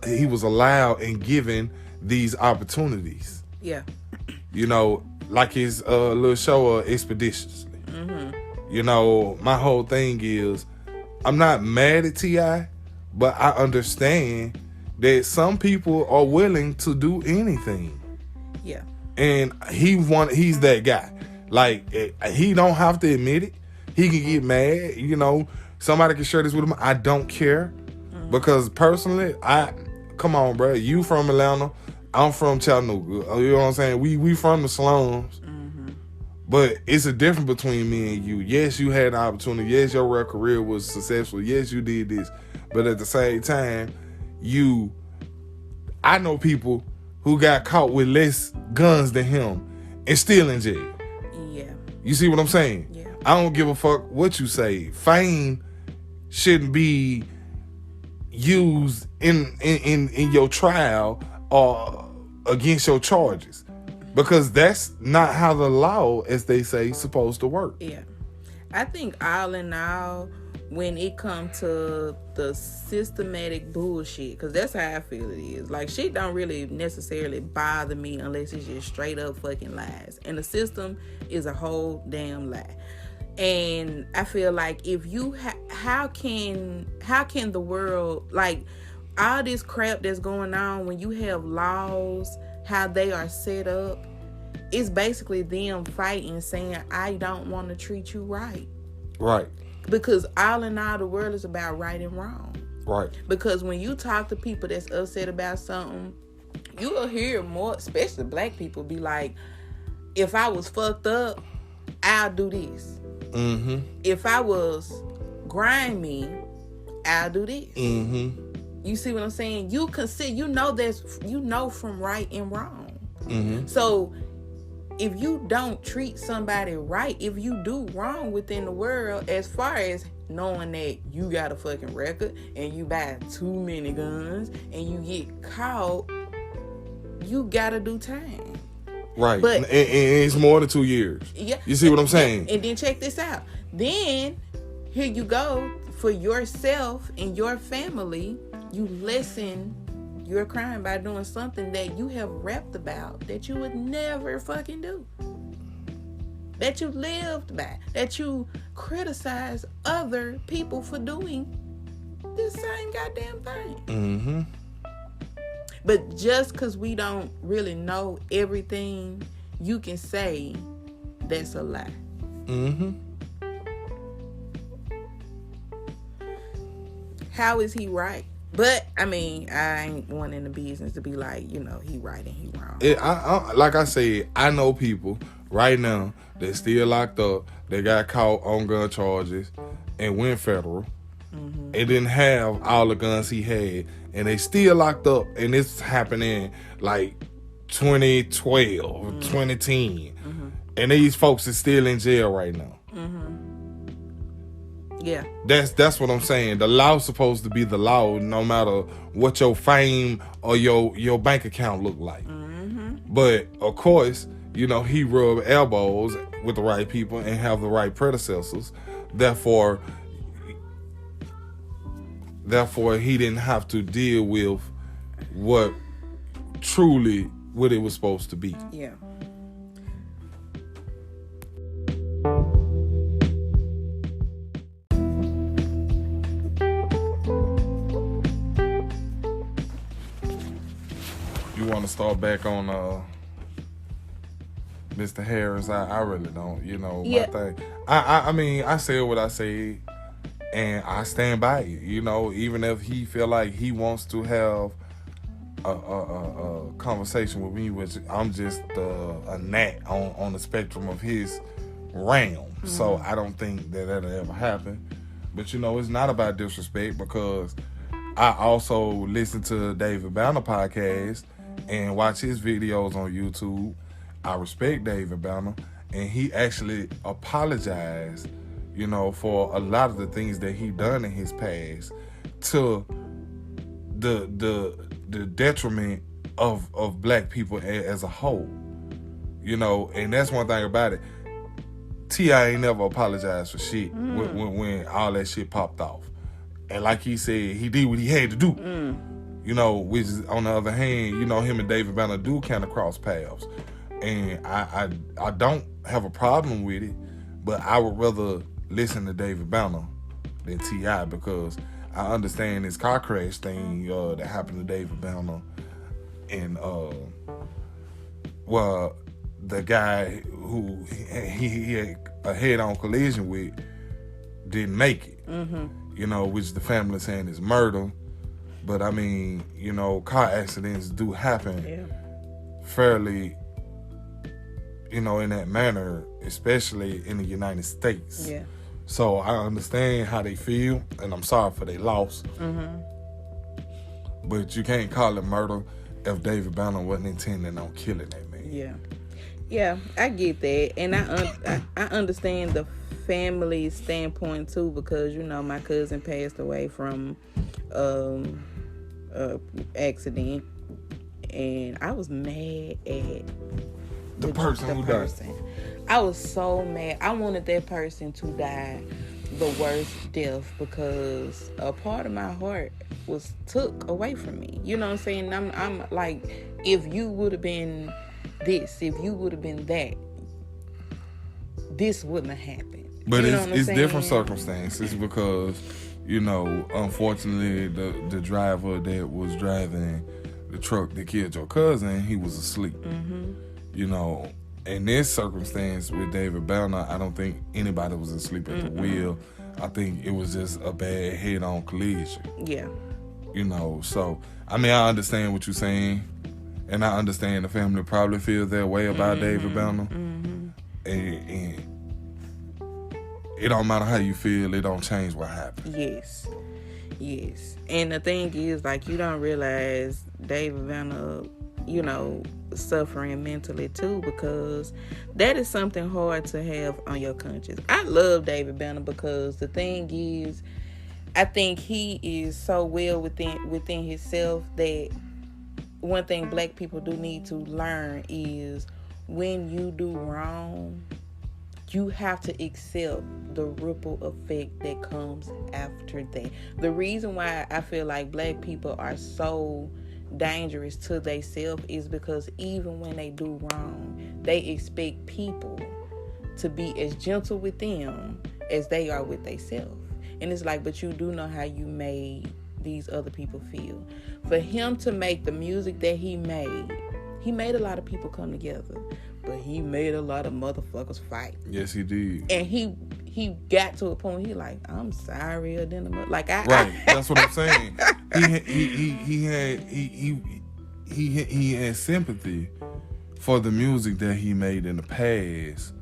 he was allowed and given these opportunities. Yeah. You know, like his little show, Expeditiously. Mm-hmm. You know, my whole thing is, I'm not mad at T.I., but I understand that some people are willing to do anything. Yeah. And he's that guy. Like, he don't have to admit it. He can get mad. You know, somebody can share this with him. I don't care. Mm-hmm. Because personally, come on, bro. You from Atlanta. I'm from Chattanooga. You know what I'm saying? We from the slums. Mm-hmm. But it's a difference between me and you. Yes, you had an opportunity. Yes, your real career was successful. Yes, you did this. But at the same time, I know people who got caught with less guns than him and still in jail. Yeah. You see what I'm saying? Yeah. I don't give a fuck what you say. Fame shouldn't be used in your trial or against your charges, because that's not how the law, as they say, is supposed to work. Yeah. I think all in all, when it comes to the systematic bullshit, because that's how I feel it is. Like, shit don't really necessarily bother me unless it's just straight up fucking lies. And the system is a whole damn lie. And I feel like if you how can the world, like, all this crap that's going on, when you have laws, how they are set up, it's basically them fighting, saying, I don't want to treat you right. Right. Because all in all, the world is about right and wrong. Right. Because when you talk to people that's upset about something, you will hear more, especially black people, be like, if I was fucked up, I'll do this. Mm-hmm. If I was grimy, I'll do this. Mm-hmm. You see what I'm saying? You know from right and wrong. Mm-hmm. So if you don't treat somebody right, if you do wrong within the world, as far as knowing that you got a fucking record and you buy too many guns and you get caught, you gotta do time. Right. But and it's more than 2 years. Yeah. You see what I'm saying? And then check this out. Then here you go, for yourself and your family, you lessen your crime by doing something that you have rapped about that you would never fucking do. that you lived by, that you criticize other people for doing this same goddamn thing. Mm-hmm. But just because we don't really know everything, you can say that's a lie. Mm-hmm. How is he right? But, I mean, I ain't one in the business to be like, you know, he right and he wrong. Like I said, I know people right now that still locked up. They got caught on gun charges and went federal. Mm-hmm. It didn't have all the guns he had, and they still locked up. And this happening like 2012, 2010. Mm-hmm. And these folks are still in jail right now. Mm-hmm. Yeah. That's what I'm saying. The law's supposed to be the law, no matter what your fame or your bank account look like. Mm-hmm. But of course, you know, he rubbed elbows with the right people and have the right predecessors. Therefore, he didn't have to deal with what it was supposed to be. Yeah. You want to start back on Mr. Harris? I really don't. You know, my thing. I mean, I said what I said, and I stand by it. You know, even if he feel like he wants to have a conversation with me, which I'm just a gnat on the spectrum of his realm. Mm-hmm. So I don't think that'll ever happen. But you know, it's not about disrespect, because I also listen to David Banner podcast and watch his videos on YouTube. I respect David Banner, and he actually apologized, you know, for a lot of the things that he done in his past to the detriment of black people as a whole. You know, and that's one thing about it. T.I. ain't never apologized for shit when all that shit popped off. And like he said, he did what he had to do. You know, which is, on the other hand, you know, him and David Banner do kind of cross paths. And I don't have a problem with it, but I would rather listen to David Banner than T.I. because I understand this car crash thing that happened to David Banner. And, well, the guy who he had a head-on collision with didn't make it. Mm-hmm. You know, which the family saying is murder. But I mean, you know, car accidents do happen fairly, you know, in that manner, especially in the United States. Yeah. So I understand how they feel, and I'm sorry for their loss. Mm-hmm. But you can't call it murder if David Banner wasn't intending on killing that man. Yeah. Yeah, I get that. And I understand the family standpoint too, because, you know, my cousin passed away from accident, and I was mad at the person who died. I was so mad. I wanted that person to die the worst death, because a part of my heart was took away from me. You know what I'm saying? I'm like, if you would have been this, if you would have been that, this wouldn't have happened. But it's different circumstances, because, you know, unfortunately, the driver that was driving the truck that killed your cousin, he was asleep. Mm-hmm. You know, in this circumstance with David Banner, I don't think anybody was asleep at the wheel. I think it was just a bad head-on collision. Yeah. You know, so, I mean, I understand what you're saying, and I understand the family probably feels that way about David Banner. Mm-hmm. And it don't matter how you feel, it don't change what happened. Yes. And the thing is, like, you don't realize David Banner, you know, suffering mentally too, because that is something hard to have on your conscience. I love David Banner, because the thing is, I think he is so well within himself that one thing black people do need to learn is, when you do wrong, you have to accept the ripple effect that comes after that. The reason why I feel like black people are so dangerous to themselves is because even when they do wrong, they expect people to be as gentle with them as they are with themselves. And it's like, but you do know how you made these other people feel. For him to make the music that he made a lot of people come together, but he made a lot of motherfuckers fight. Yes, he did. And he got to a point where he like, I'm sorry, like right. That's what I'm saying. He had sympathy for the music that he made in the past,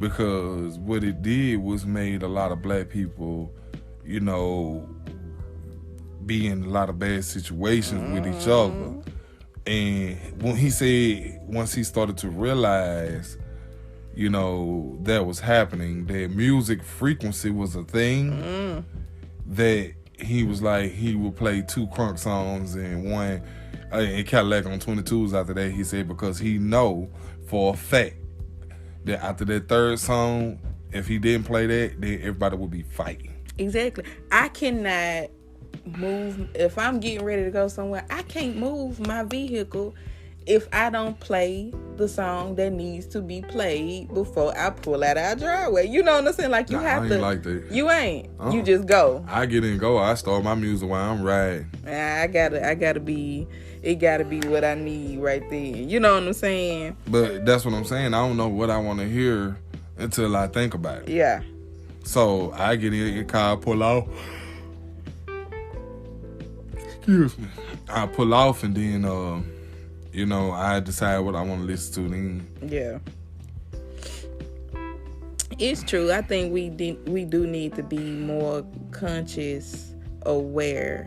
because what it did was made a lot of black people, you know, be in a lot of bad situations with each other. And when he said, once he started to realize, you know, that was happening, that music frequency was a thing, that he was like, he would play 2 crunk songs and one in Cadillac on 22s after that. He said, because he know for a fact that after that 3rd song, if he didn't play that, then everybody would be fighting. Exactly. I cannot move if I'm getting ready to go somewhere. I can't move my vehicle if I don't play the song that needs to be played before I pull out our driveway. You know what I'm saying? Like, you have I to. ain't like that. You ain't. You just go. I get in and go. I start my music while I'm riding. I gotta be. It gotta be what I need right there. You know what I'm saying? But that's what I'm saying. I don't know what I want to hear until I think about it. Yeah. So I get in the car, pull off. Excuse me. I pull off and then, you know, I decide what I want to listen to then. Yeah. It's true. I think we do need to be more conscious, aware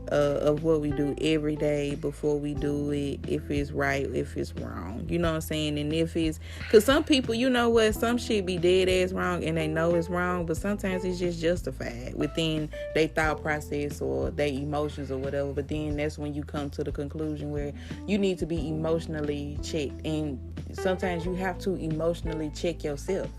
of what we do every day before we do it, if it's right, if it's wrong. You know what I'm saying? And if it's, because some people, you know what, some shit be dead ass wrong and they know it's wrong, but sometimes it's just justified within their thought process or their emotions or whatever. But then that's when you come to the conclusion where you need to be emotionally checked, and sometimes you have to emotionally check yourself.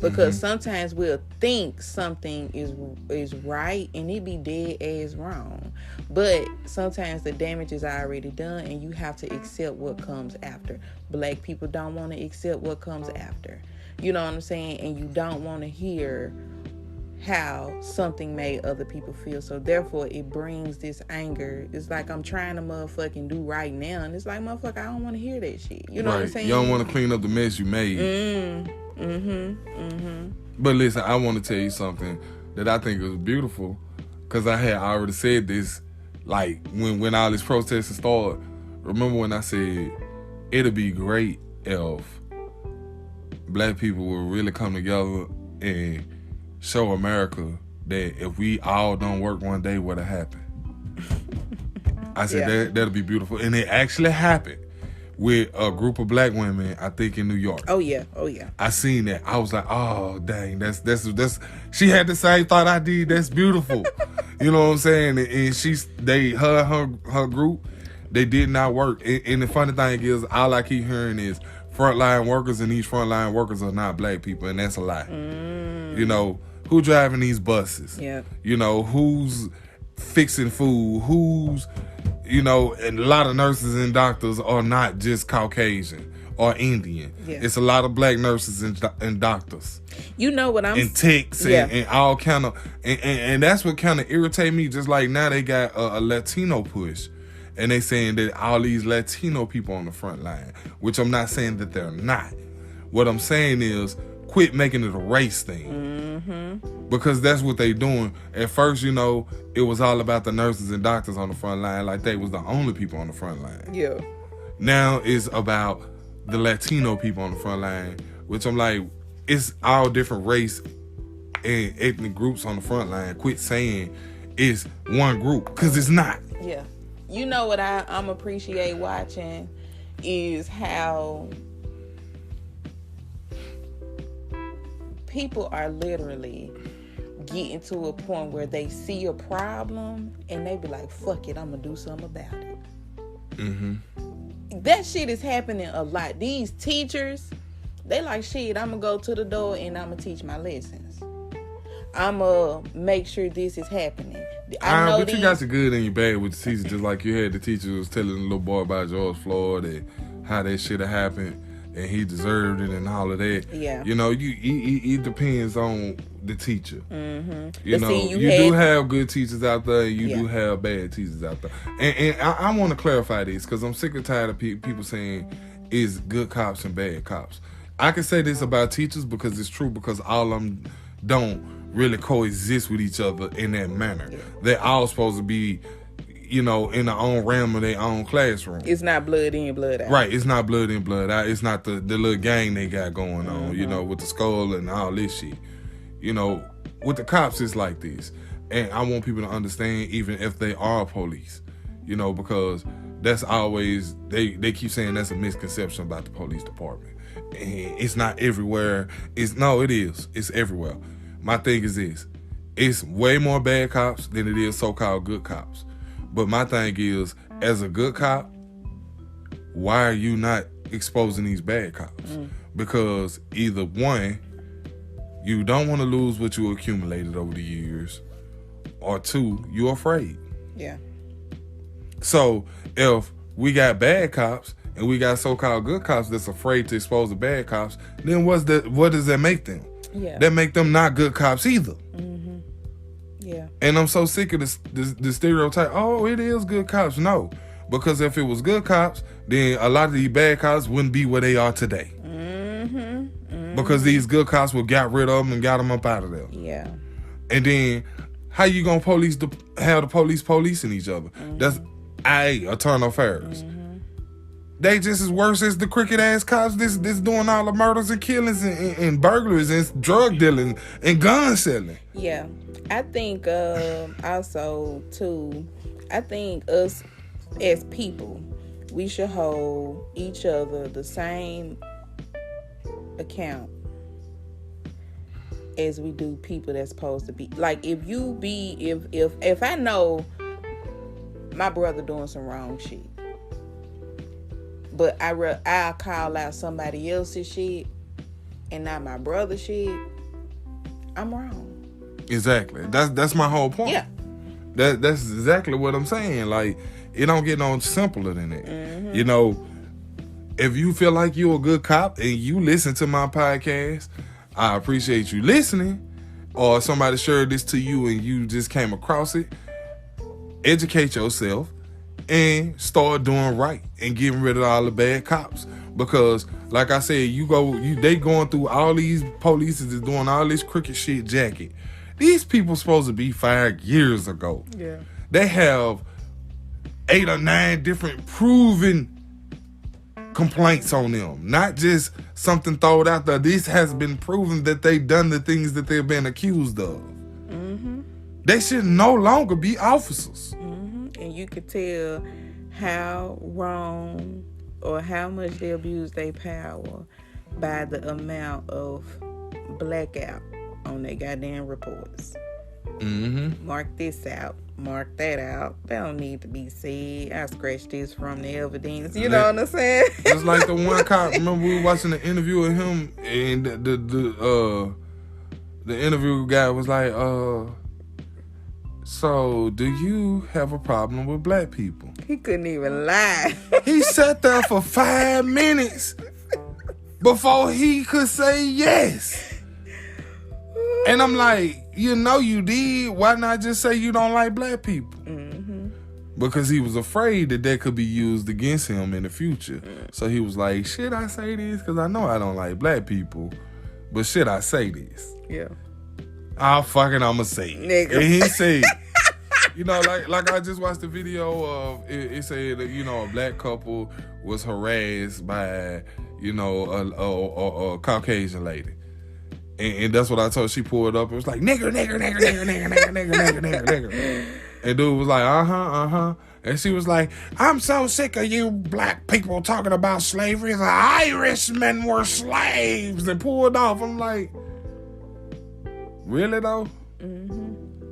Because sometimes we'll think something is right and it be dead ass wrong. But sometimes the damage is already done and you have to accept what comes after. Black people don't want to accept what comes after. You know what I'm saying? And you don't want to hear how something made other people feel. So therefore it brings this anger. It's like, I'm trying to motherfucking do right now, and it's like, motherfucker, I don't want to hear that shit. You know what I'm saying? You don't want to clean up the mess you made. But listen, I want to tell you something that I think is beautiful, because I had already said this, like when all this protesting started. Remember when I said it'll be great if black people will really come together and show America that if we all don't work one day, what'll happen? I said that'll be beautiful, and it actually happened with a group of black women, I think in New York. Oh yeah. I seen that. I was like, oh dang, that's she had the same thought I did. That's beautiful. You know what I'm saying? And her group, they did not work. And the funny thing is, all I keep hearing is frontline workers, and these frontline workers are not black people, and that's a lie. You know, who driving these buses? Yeah. You know, who's fixing food? Who's, you know, and a lot of nurses and doctors are not just Caucasian or Indian. Yeah. It's a lot of black nurses and doctors. You know what I'm saying? And techs and all kind of, and that's what kind of irritate me. Just like now they got a Latino push, and they saying that all these Latino people on the front line, which I'm not saying that they're not. What I'm saying is, quit making it a race thing. Because that's what they doing. At first, you know, it was all about the nurses and doctors on the front line, like they was the only people on the front line. Yeah. Now it's about the Latino people on the front line, which I'm like, it's all different race and ethnic groups on the front line. Quit saying it's one group, because it's not. Yeah. You know what I'm appreciate watching is how people are literally getting to a point where they see a problem and they be like, fuck it, I'm gonna do something about it. That shit is happening a lot. These teachers, they like, shit, I'm gonna go to the door and I'm gonna teach my lessons. I'm gonna make sure this is happening. But you got the good and your bad with the teachers, just like you had the teacher who was telling the little boy about George Floyd and how that shit had happened. and he deserved it and all of that. Yeah. You know, it depends on the teacher. Mm-hmm. You know, you do have good teachers out there, and you do have bad teachers out there. And I want to clarify this because I'm sick and tired of people saying it's good cops and bad cops. I can say this about teachers because it's true, because all of them don't really coexist with each other in that manner. Yeah. They're all supposed to be, you know, in their own realm of their own classroom. It's not blood in, blood out. Right, it's not blood in, blood out. It's not the little gang they got going on, you know, with the skull and all this shit. You know, with the cops, it's like this. And I want people to understand, even if they are police, you know, because that's always, they keep saying that's a misconception about the police department. And it's not everywhere. It is. It's everywhere. My thing is this. It's way more bad cops than it is so-called good cops. But my thing is, as a good cop, why are you not exposing these bad cops? Because either one, you don't want to lose what you accumulated over the years, or two, you're afraid. Yeah. So if we got bad cops and we got so-called good cops that's afraid to expose the bad cops, then what does that make them? Yeah. That make them not good cops either. Mm-hmm. Yeah. And I'm so sick of the stereotype, oh, it is good cops. No. Because if it was good cops, then a lot of these bad cops wouldn't be where they are today. Because these good cops would got rid of them and got them up out of there. Yeah. And then how you gonna have the police policing each other? That's a ton of affairs. They just as worse as the crooked ass cops this doing all the murders and killings and burglaries and drug dealing and gun selling. Yeah. I think also too, I think us as people, we should hold each other the same account as we do people that's supposed to be. Like if I know my brother doing some wrong shit, but I'll call out somebody else's shit and not my brother's shit, I'm wrong. Exactly. That's my whole point. Yeah. That's exactly what I'm saying. Like, it don't get no simpler than that. You know, if you feel like you're a good cop and you listen to my podcast, I appreciate you listening. Or somebody shared this to you and you just came across it. Educate yourself and start doing right and getting rid of all the bad cops. Because, like I said, they going through all these police is doing all this crooked shit jacket. These people supposed to be fired years ago. Yeah. They have 8 or 9 different proven complaints on them. Not just something thrown out there. This has been proven that they've done the things that they've been accused of. They should no longer be officers. And you could tell how wrong or how much they abuse their power by the amount of blackout on their goddamn reports. Mark this out, mark that out. They don't need to be said. I scratched this from the evidence. You know what I'm saying? Just like the one cop. Remember we were watching the interview with him, and the interview guy was like, so do you have a problem with black people? He couldn't even lie. He sat there for 5 minutes before he could say yes. And I'm like, you know you did. Why not just say you don't like black people? Because he was afraid that could be used against him in the future. So he was like, should I say this? Because I know I don't like black people. But should I say this? Yeah. Oh, fucking I'ma say it. Nigga. And he said, you know, like I just watched the video of, it said that, you know, a black couple was harassed by, you know, a Caucasian lady. And that's what I told. She pulled up. It was like, nigger. And dude was like, uh-huh. And she was like, I'm so sick of you black people talking about slavery. The Irishmen were slaves. And pulled off. I'm like, really though?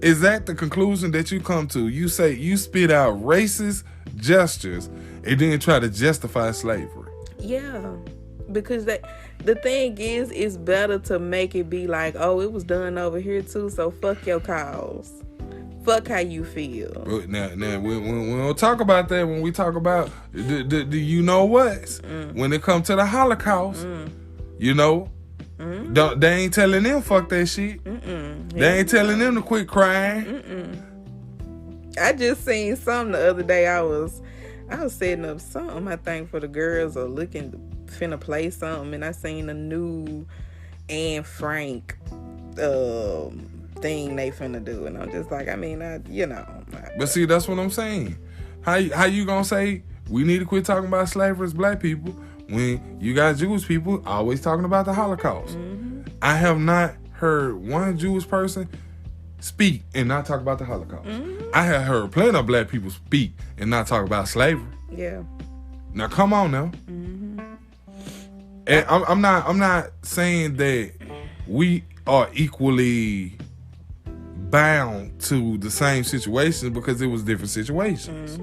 Is that the conclusion that you come to? You say, you spit out racist gestures and then try to justify slavery. Yeah. Because the thing is, it's better to make it be like, oh, it was done over here too, so fuck your cause. Fuck how you feel. Now we don't talk about that when we talk about the you know what? When it comes to the Holocaust, you know, they ain't telling them fuck that shit. They ain't telling them to quit crying. I just seen something the other day. I was setting up something, I think, for the girls or finna play something, and I seen a new Anne Frank thing they finna do, and I'm just like, But see, that's what I'm saying. How you gonna say we need to quit talking about slavery as black people when you got Jewish people always talking about the Holocaust? I have not heard one Jewish person speak and not talk about the Holocaust. I have heard plenty of black people speak and not talk about slavery. Yeah. Now come on now. And I'm not saying that we are equally bound to the same situations, because it was different situations.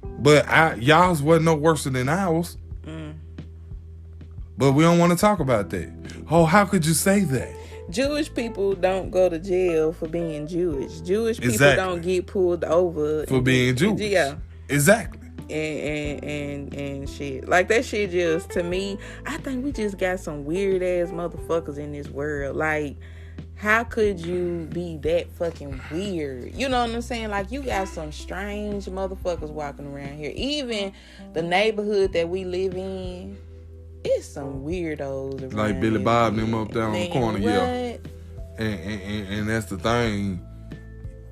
But y'all's wasn't no worse than ours. But we don't want to talk about that. Oh, how could you say that? Jewish people don't go to jail for being Jewish. Jewish people don't get pulled over for being Jewish. Yeah. Exactly. And shit. Like, that shit just, to me, I think we just got some weird ass motherfuckers in this world. Like, how could you be that fucking weird? You know what I'm saying? Like, you got some strange motherfuckers walking around here. Even the neighborhood that we live in, it's some weirdos around. Like Billy Bob and them up there on the corner, what? yeah. And that's the thing.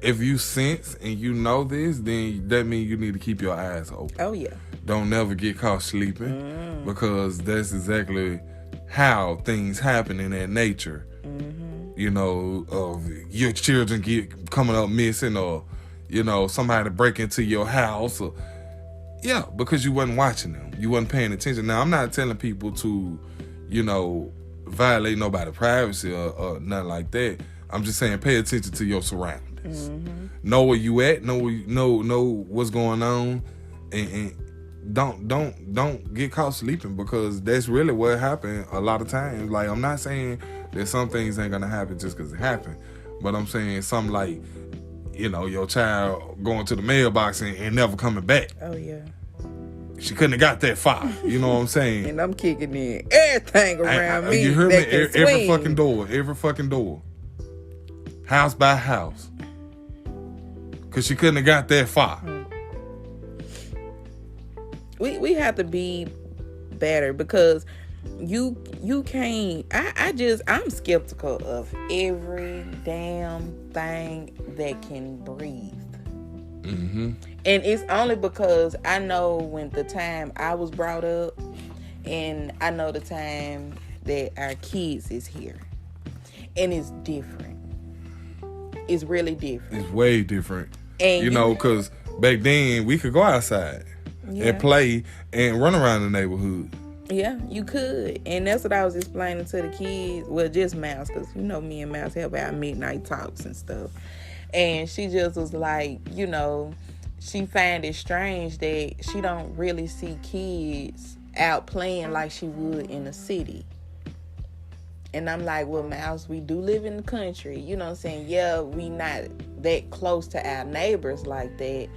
If you sense and you know this, then that means you need to keep your eyes open. Oh, yeah. Don't never get caught sleeping, because that's exactly how things happen in that nature. You know, of your children coming up missing, or, you know, somebody break into your house, or because you wasn't watching them. You wasn't paying attention. Now, I'm not telling people to, you know, violate nobody's privacy or nothing like that. I'm just saying pay attention to your surroundings. Know where you at, know what's going on, and don't get caught sleeping, because that's really what happened a lot of times. Like, I'm not saying that some things ain't gonna happen just because it happened, but I'm saying something like, you know, your child going to the mailbox and never coming back. Oh, yeah. She couldn't have got that far. You know what I'm saying? And I'm kicking in everything around me. You heard me? Every swing. fucking door. House by house. Because she couldn't have got that far. We have to be better, because you can't. I'm skeptical of every damn thing that can breathe. And it's only because I know when the time I was brought up, and I know the time that our kids is here, and it's different. It's really different. It's way different. And you know, because back then we could go outside and play and run around the neighborhood. Yeah, you could. And that's what I was explaining to the kids. Well, just Mouse, because you know me and Mouse have our midnight talks and stuff. And she just was like, you know, she find it strange that she don't really see kids out playing like she would in the city. And I'm like, well, Mouse, we do live in the country. You know what I'm saying? Yeah, we not that close to our neighbors like that.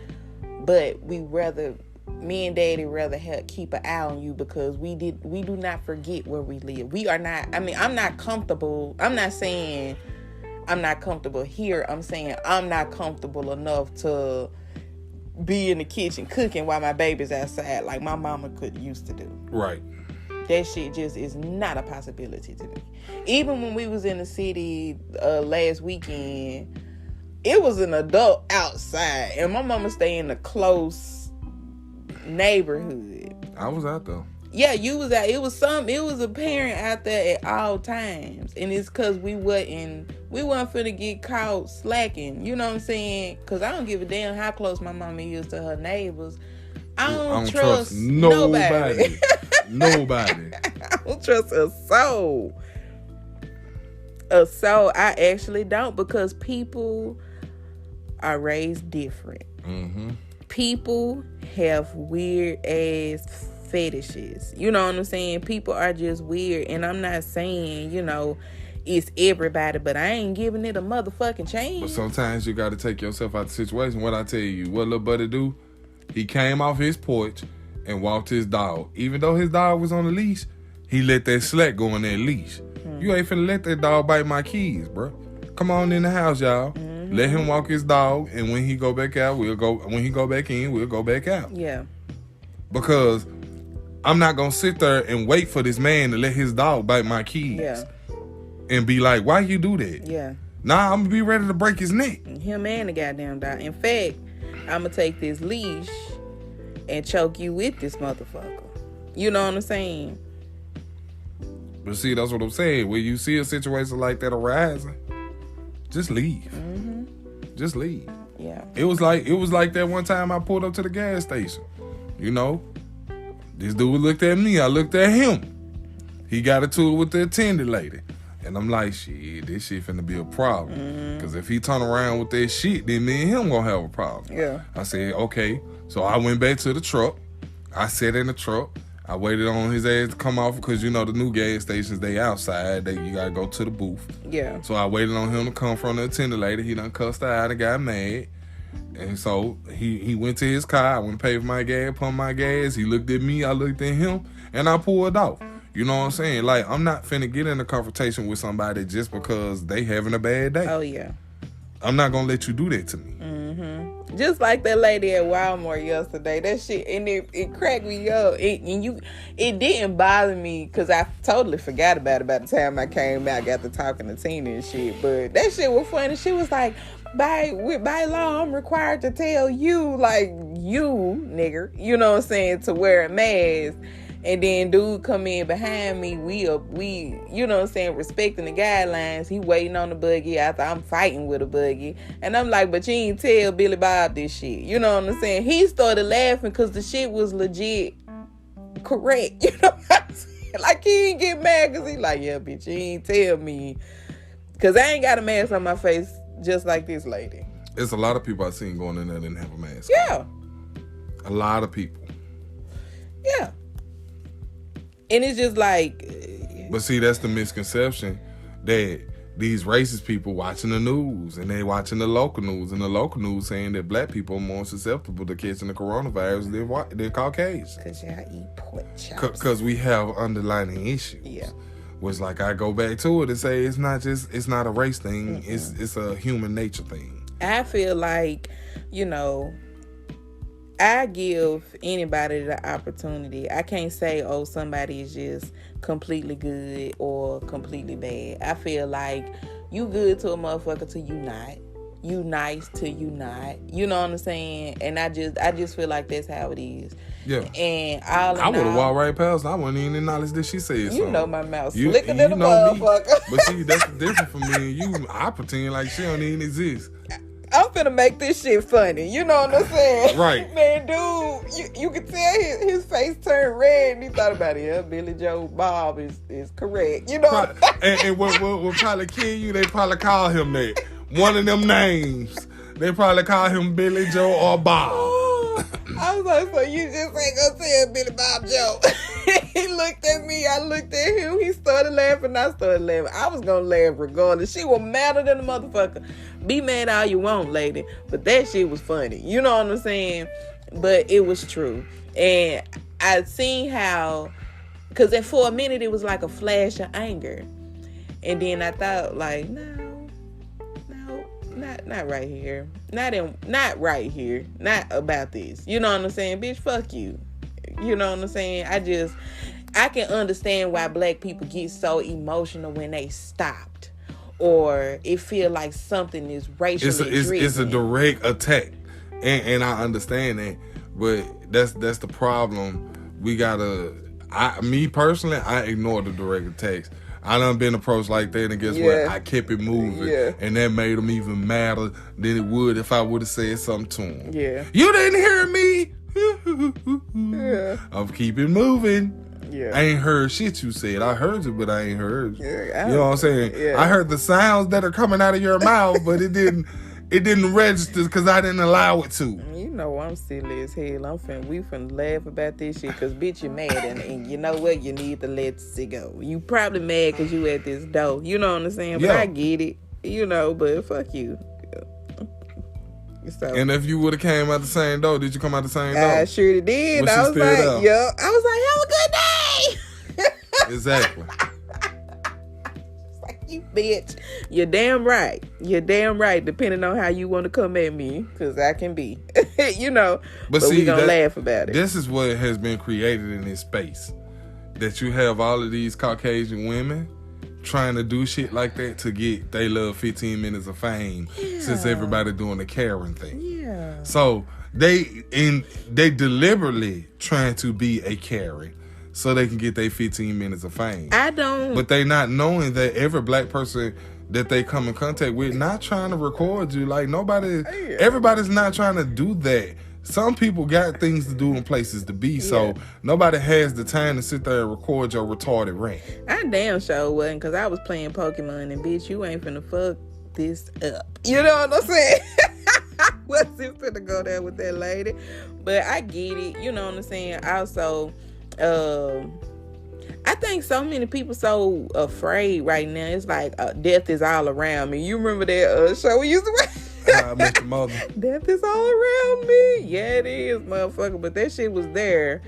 But me and Daddy rather keep an eye on you, because we do not forget where we live. We are not, I'm not comfortable. I'm not saying I'm not comfortable here. I'm saying I'm not comfortable enough to be in the kitchen cooking while my baby's outside like my mama used to do. Right. That shit just is not a possibility to me. Even when we was in the city last weekend, it was an adult outside, and my mama stay in a close neighborhood. I was out though. Yeah, you was out. It was a parent out there at all times, and it's because we wasn't finna get caught slacking. You know what I'm saying? Because I don't give a damn how close my mama is to her neighbors. I don't trust nobody. Nobody. I don't trust a soul. I actually don't, because people are raised different. People have weird ass fetishes. You know what I'm saying? People are just weird. And I'm not saying, you know, it's everybody, but I ain't giving it a motherfucking chance. But sometimes you got to take yourself out of the situation. What I tell you, what little buddy do? He came off his porch and walked his dog. Even though his dog was on the leash, he let that slack go on that leash. You ain't finna let that dog bite my keys, bro. Come on in the house, y'all. Let him walk his dog, and when he go back out, we'll go. When he go back in, we'll go back out. Yeah. Because I'm not gonna sit there and wait for this man to let his dog bite my keys. Yeah. And be like, why you do that? Yeah. Nah, I'm gonna be ready to break his neck. Him and the goddamn dog. In fact, I'm gonna take this leash and choke you with this motherfucker. You know what I'm saying? But see, that's what I'm saying. When you see a situation like that arising, just leave. Just leave. Yeah. It was like that one time I pulled up to the gas station. You know, this dude looked at me. I looked at him. He got into it with the attendant lady. And I'm like, shit, this shit finna be a problem. Because if he turn around with that shit, then me and him gonna have a problem. Yeah. I said, okay. So I went back to the truck. I sat in the truck. I waited on his ass to come off because, you know, the new gas stations, they outside. You got to go to the booth. Yeah. So I waited on him to come from the attendant lady. He done cussed her out and got mad. And so he went to his car. I went to pay for my gas, pump my gas. He looked at me. I looked at him. And I pulled off. You know what I'm saying? Like, I'm not finna get in a confrontation with somebody just because they having a bad day. Oh, yeah. I'm not gonna let you do that to me. Just like that lady at Walmart yesterday. That shit, and it cracked me up. It didn't bother me because I totally forgot about it by the time I came out, got to talking to Tina and shit. But that shit was funny. She was like, by law, I'm required to tell you, like, you, nigger, you know what I'm saying, to wear a mask. And then dude come in behind me. We you know what I'm saying, respecting the guidelines. He waiting on the buggy after I'm fighting with a buggy. And I'm like, but you ain't tell Billy Bob this shit. You know what I'm saying? He started laughing because the shit was legit correct. You know what I'm saying? Like, he ain't get mad because he like, yeah, bitch, you ain't tell me. Because I ain't got a mask on my face just like this lady. It's a lot of people I seen going in there that didn't have a mask. Yeah. A lot of people. Yeah. And it's just like... But see, that's the misconception that these racist people watching the news and they watching the local news, and the local news saying that black people are more susceptible to catching the coronavirus than Caucasians. Because y'all eat pork chops. Because we have underlying issues. Yeah. Was like, I go back to it and say it's not a race thing. It's a human nature thing. I feel like, you know, I give anybody the opportunity. I can't say, oh, somebody is just completely good or completely bad. I feel like you good to a motherfucker till you not. You nice till you not. You know what I'm saying? And I just feel like that's how it is. Yeah. And I would have walked right past. I wouldn't even acknowledge that she said something. You know my mouth slicker than a motherfucker. But see, that's the difference for me and you. I pretend like she don't even exist. I'm finna make this shit funny. You know what I'm saying? Right. Man, dude, you can tell his face turned red and he thought about it. Yeah, Billy Joe Bob is correct. You know? And what probably kill you, they probably call him that. One of them names. They probably call him Billy Joe or Bob. I was like, so you just ain't gonna tell Billy Bob Joe. He looked at me, I looked at him, he started laughing, I started laughing. I was gonna laugh regardless. She was madder than a motherfucker. Be mad all you want, lady. But that shit was funny. You know what I'm saying? But it was true. And I seen how, because for a minute it was like a flash of anger. And then I thought, like, no, not right here. Not right here. Not about this. You know what I'm saying? Bitch, fuck you. You know what I'm saying? I can understand why black people get so emotional when they stopped. Or it feel like something is racially driven. It's a direct attack. And I understand that. But that's the problem. We gotta... Me personally, I ignore the direct attacks. I done been approached like that, and guess what? I kept it moving. Yeah. And that made them even madder than it would if I would have said something to them. Yeah. You didn't hear me? Yeah. I'm keeping moving. Yeah. I ain't heard shit you said. I heard you, but I ain't heard you. Yeah, You know what I'm saying? Yeah. I heard the sounds that are coming out of your mouth, but it didn't register because I didn't allow it to. You know I'm silly as hell. We finna laugh about this shit because, bitch, you mad. And you know what? You need to let it go. You probably mad because you at this door. You know what I'm saying? But I get it. You know, but fuck you. So, and if you would have came out the same door, did you come out the same door? I sure did. I was like, yo. I was like, have a good day. Exactly. You bitch. You're damn right. You're damn right, depending on how you want to come at me, because I can be. You know. But see, we gonna laugh about it. This is what has been created in this space. That you have all of these Caucasian women trying to do shit like that to get they love 15 minutes of fame, since everybody doing the Karen thing. Yeah. So they deliberately trying to be a Karen so they can get their 15 minutes of fame. But they not knowing that every black person that they come in contact with not trying to record you. Like everybody's not trying to do that. Some people got things to do and places to be, so nobody has the time to sit there and record your retarded rant. I damn sure wasn't, because I was playing Pokemon, and bitch, you ain't finna fuck this up. You know what I'm saying? I wasn't finna go there with that lady. But I get it. You know what I'm saying? Also, I think so many people so afraid right now. It's like death is all around me. You remember that show we used to watch? I met your mother. Death is all around me. Yeah, it is, motherfucker. But that shit was there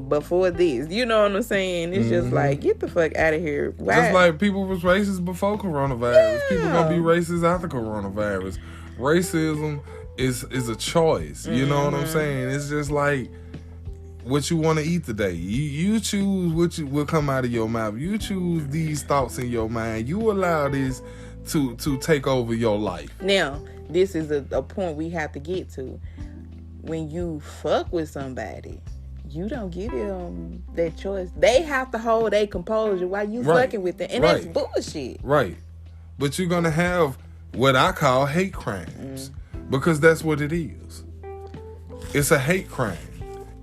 before this. You know what I'm saying? It's just like, get the fuck out of here. Why? Just like people was racist before coronavirus. People gonna be racist after coronavirus. Racism is a choice. You know what I'm saying? It's just like what you want to eat today. You choose what will come out of your mouth. You choose these thoughts in your mind. You allow this to take over your life. Now, this is a point we have to get to. When you fuck with somebody, you don't give them that choice. They have to hold their composure while you fucking with them. And that's bullshit. Right. But you're going to have what I call hate crimes. Because that's what it is. It's a hate crime.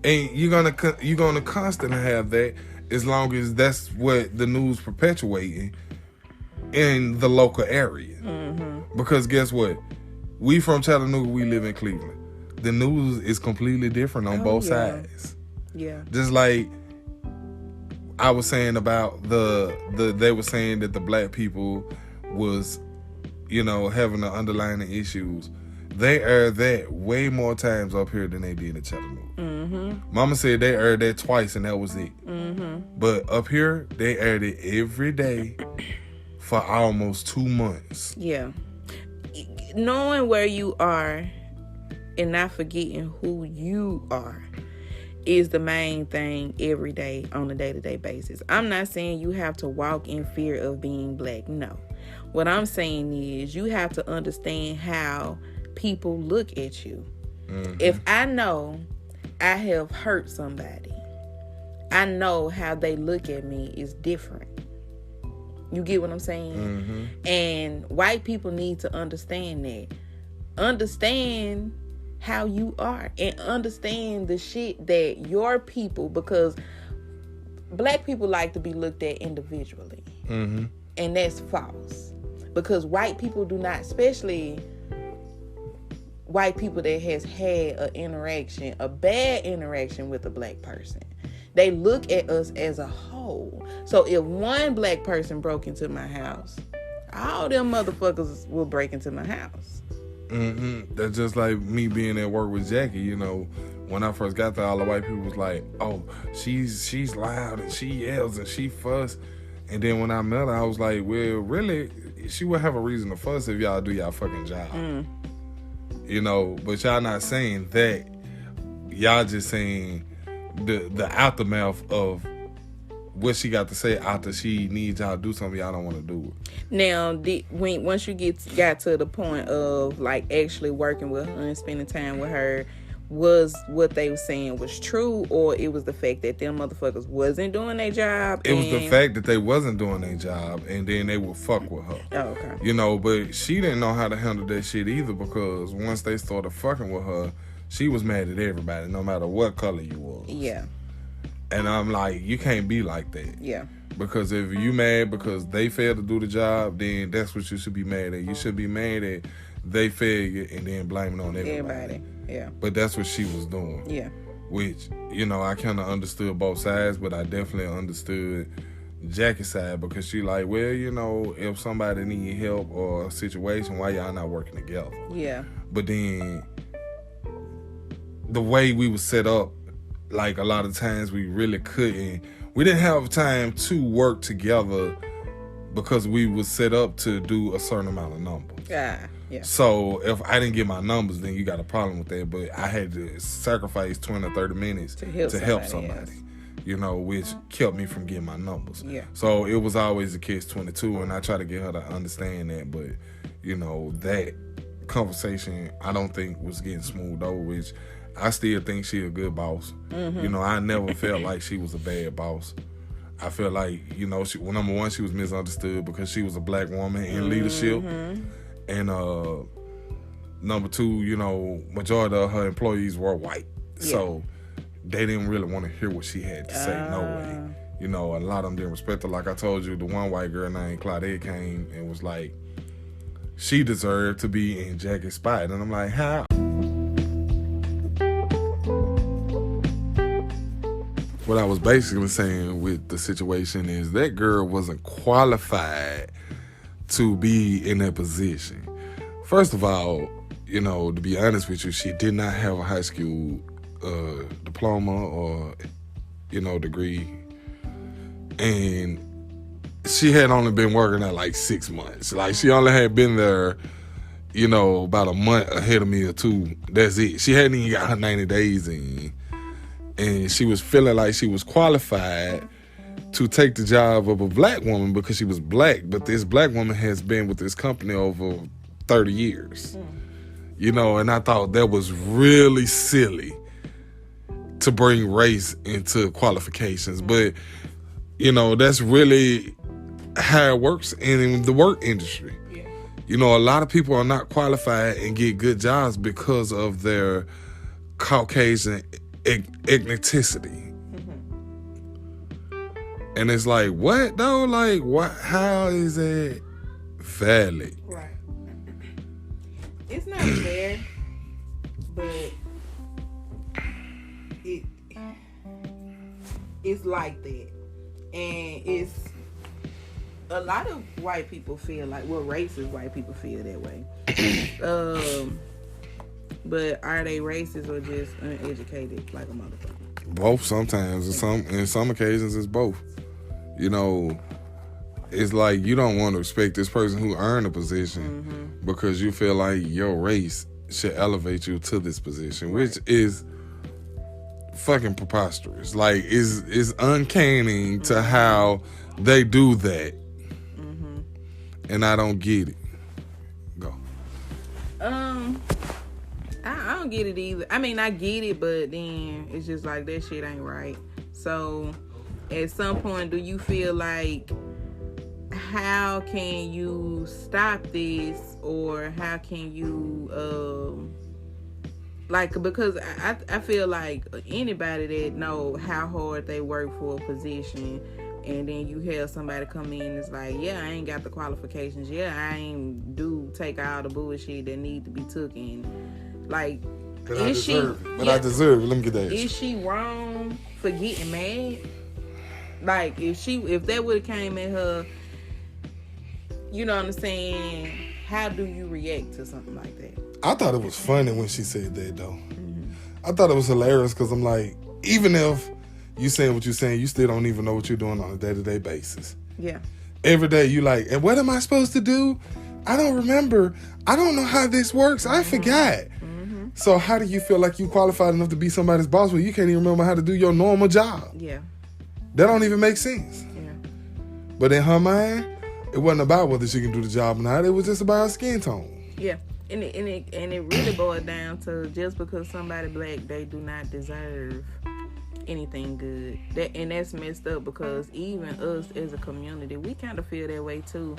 And you're gonna constantly have that as long as that's what the news perpetuating in the local area. Because guess what? We from Chattanooga, we live in Cleveland. The news is completely different on both sides. Yeah. Just like I was saying about they were saying that the black people was, having the underlying issues. They aired that way more times up here than they did in Chattanooga. Mama said they aired that twice and that was it. But up here, they aired it every day for almost 2 months. Yeah. Knowing where you are and not forgetting who you are is the main thing every day on a day-to-day basis. I'm not saying you have to walk in fear of being black. No. What I'm saying is you have to understand how people look at you. If I know I have hurt somebody, I know how they look at me is different. You get what I'm saying? And white people need to understand that. Understand how you are and understand the shit that your people, because black people like to be looked at individually. And that's false. Because white people do not, especially white people that has had a bad interaction with a black person, they look at us as a whole. So if one black person broke into my house, all them motherfuckers will break into my house. That's just like me being at work with Jackie. When I first got there, all the white people was like, "Oh, she's loud and she yells and she fuss." And then when I met her, I was like, "Well, really, she would have a reason to fuss if y'all do y'all fucking job." But y'all not saying that. Y'all just saying the aftermath of what she got to say after she needs y'all to do something y'all don't want to do. Now, once you got to the point of like actually working with her and spending time with her, was what they were saying was true, or it was the fact that them motherfuckers wasn't doing their job? It was the fact that they wasn't doing their job, and then they would fuck with her. Oh, okay. But she didn't know how to handle that shit either, because once they started fucking with her, she was mad at everybody, no matter what color you was. Yeah. And I'm like, you can't be like that. Yeah. Because if you mad because they failed to do the job, then that's what you should be mad at. You should be mad at they failure and then blame it on everybody. Yeah. But that's what she was doing. Yeah. Which, I kind of understood both sides, but I definitely understood Jackie's side, because she like, well, if somebody need help or a situation, why y'all not working together? Yeah. But then the way we were set up, like a lot of times we really couldn't. We didn't have time to work together because we was set up to do a certain amount of numbers. Yeah. So if I didn't get my numbers, then you got a problem with that. But I had to sacrifice 20 or 30 minutes to help somebody. Which kept me from getting my numbers. Yeah. So it was always a catch-22, and I try to get her to understand that. But, that conversation, I don't think was getting smoothed over, which I still think she a good boss. Mm-hmm. I never felt like she was a bad boss. I feel like, number one, she was misunderstood because she was a black woman in leadership. And number two, majority of her employees were white. Yeah. So they didn't really want to hear what she had to say, no way. A lot of them didn't respect her. Like I told you, the one white girl named Claudette came and was like, she deserved to be in Jackie's spot. And I'm like, how? What I was basically saying with the situation is that girl wasn't qualified to be in that position. First of all, to be honest with you, she did not have a high school diploma or, degree. And she had only been working at like 6 months. Like, she only had been there, about a month ahead of me or two. That's it. She hadn't even got her 90 days in. And she was feeling like she was qualified to take the job of a black woman because she was black. But this black woman has been with this company over 30 years. And I thought that was really silly to bring race into qualifications. But, that's really how it works in the work industry. Yeah. A lot of people are not qualified and get good jobs because of their Caucasian ethnicity. And it's like, what though? Like, what? How is it valid? Right. It's not fair, but it's like that, and it's a lot of white people feel like, well, racist white people feel that way. But are they racist or just uneducated like a motherfucker? Both sometimes. In some occasions, it's both. It's like you don't want to respect this person who earned a position because you feel like your race should elevate you to this position, which is fucking preposterous. Like, it's uncanny to how they do that. And I don't get it. Go. I don't get it either. I mean, I get it, but then it's just like, that shit ain't right. So at some point, do you feel like, how can you stop this, or how can you because I feel like anybody that know how hard they work for a position, and then you have somebody come in and it's like, yeah, I ain't got the qualifications, yeah, I ain't take all the bullshit that need to be taken. Like, I deserve it. Let me get that. Is she wrong for getting mad? Like, if that would have came at her, you know what I'm saying? How do you react to something like that? I thought it was funny when she said that, though. I thought it was hilarious because I'm like, even if you saying what you're saying, you still don't even know what you're doing on a day-to-day basis. Yeah. Every day you like, and what am I supposed to do? I don't remember. I don't know how this works. I forgot. So how do you feel like you qualified enough to be somebody's boss when you can't even remember how to do your normal job? Yeah. That don't even make sense. Yeah. But in her mind, it wasn't about whether she can do the job or not. It was just about her skin tone. Yeah. And it really boiled down to, just because somebody black, they do not deserve anything good. That's messed up, because even us as a community, we kind of feel that way too.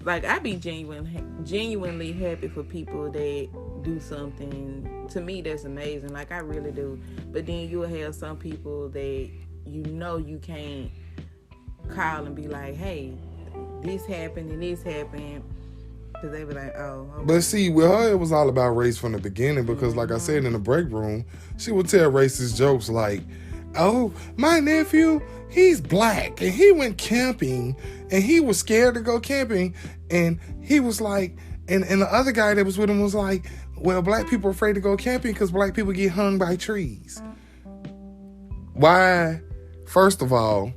Like, I be genuinely happy for people that do something, to me, that's amazing. Like, I really do. But then you'll have some people that you can't call and be like, hey, this happened and this happened. Because they be like, oh. Okay. But see, with her, it was all about race from the beginning because, like I said in the break room, she would tell racist jokes like, oh, my nephew, he's black and he went camping and he was scared to go camping. And he was like, and the other guy that was with him was like, well, black people are afraid to go camping because black people get hung by trees. Why? First of all,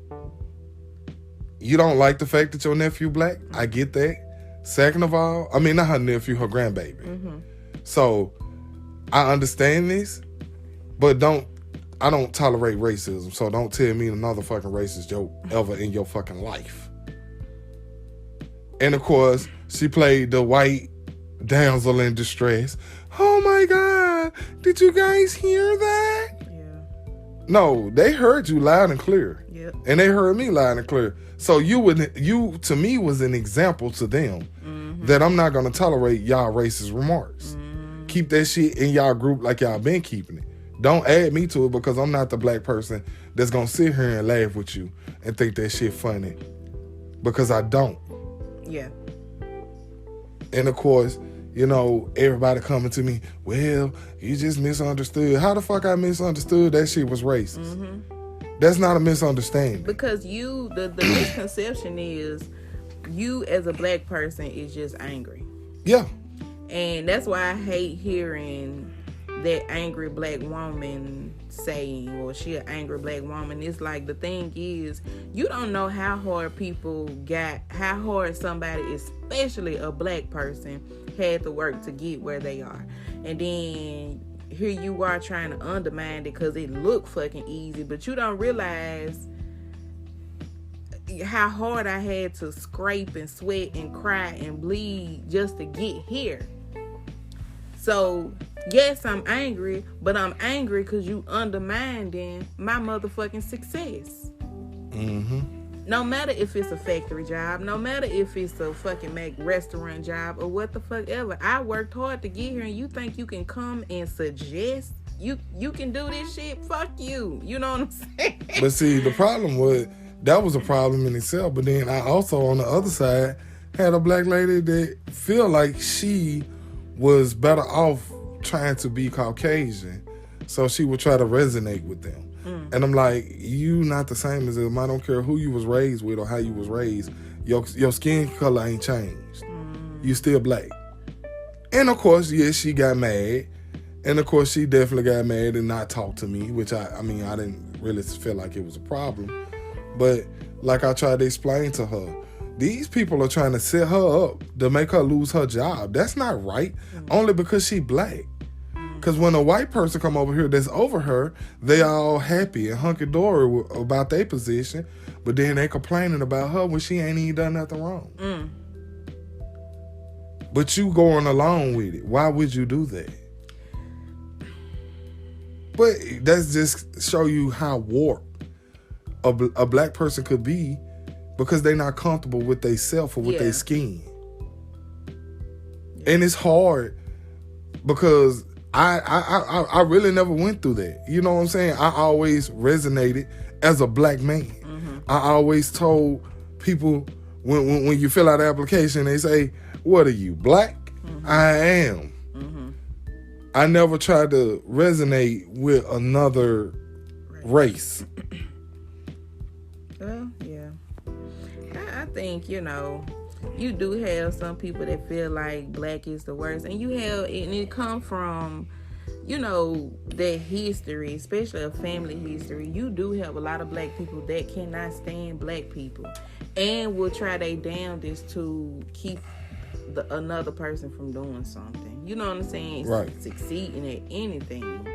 you don't like the fact that your nephew black. I get that. Second of all, I mean, not her nephew, her grandbaby. Mm-hmm. So, I understand this, but I don't tolerate racism. So don't tell me another fucking racist joke ever in your fucking life. And of course, she played the white damsel in distress. Oh my God, did you guys hear that? Yeah. No, they heard you loud and clear. Yep. And they heard me loud and clear. So you to me was an example to them that I'm not gonna tolerate y'all racist remarks. Keep that shit in y'all group like y'all been keeping it. Don't add me to it because I'm not the black person that's gonna sit here and laugh with you and think that shit funny. Because I don't. Yeah. And of course, you know, everybody coming to me, well, you just misunderstood. How the fuck I misunderstood that shit was racist? That's not a misunderstanding. Because the misconception is you as a black person is just angry. Yeah. And that's why I hate hearing that angry black woman saying, well, she an angry black woman. It's like, the thing is, you don't know how hard somebody, especially a black person, had to work to get where they are. And then here you are trying to undermine it because it look fucking easy, but you don't realize how hard I had to scrape and sweat and cry and bleed just to get here. So yes, I'm angry, but I'm angry because you undermining my motherfucking success. No matter if it's a factory job, no matter if it's a fucking restaurant job or what the fuck ever. I worked hard to get here, and you think you can come and suggest you can do this shit? Fuck you. You know what I'm saying? But see, the problem was, that was a problem in itself. But then I also, on the other side, had a black lady that feel like she was better off trying to be Caucasian, so she would try to resonate with them. And I'm like, you not the same as them. I don't care who you was raised with or how you was raised. Your skin color ain't changed. You still black. And of course, yes, she got mad. And of course, she definitely got mad and not talked to me, which I mean, I didn't really feel like it was a problem. But like I tried to explain to her, these people are trying to set her up to make her lose her job. That's not right. Only because she black. Because when a white person come over here that's over her, they all happy and hunky-dory about their position, but then they complaining about her when she ain't even done nothing wrong. But you going along with it. Why would you do that? But that's just show you how warped a black person could be because they not comfortable with their self or with their skin. And it's hard because I really never went through that. You know what I'm saying? I always resonated as a black man. I always told people when you fill out the application, they say, what are you, black? I am. I never tried to resonate with another race. Well, yeah. I think, you know, you do have some people that feel like black is the worst, and it come from, you know, their history, especially a family history. You do have a lot of black people that cannot stand black people and will try their damnedest to keep another person from doing something. You know what I'm saying? Right. Succeeding at anything.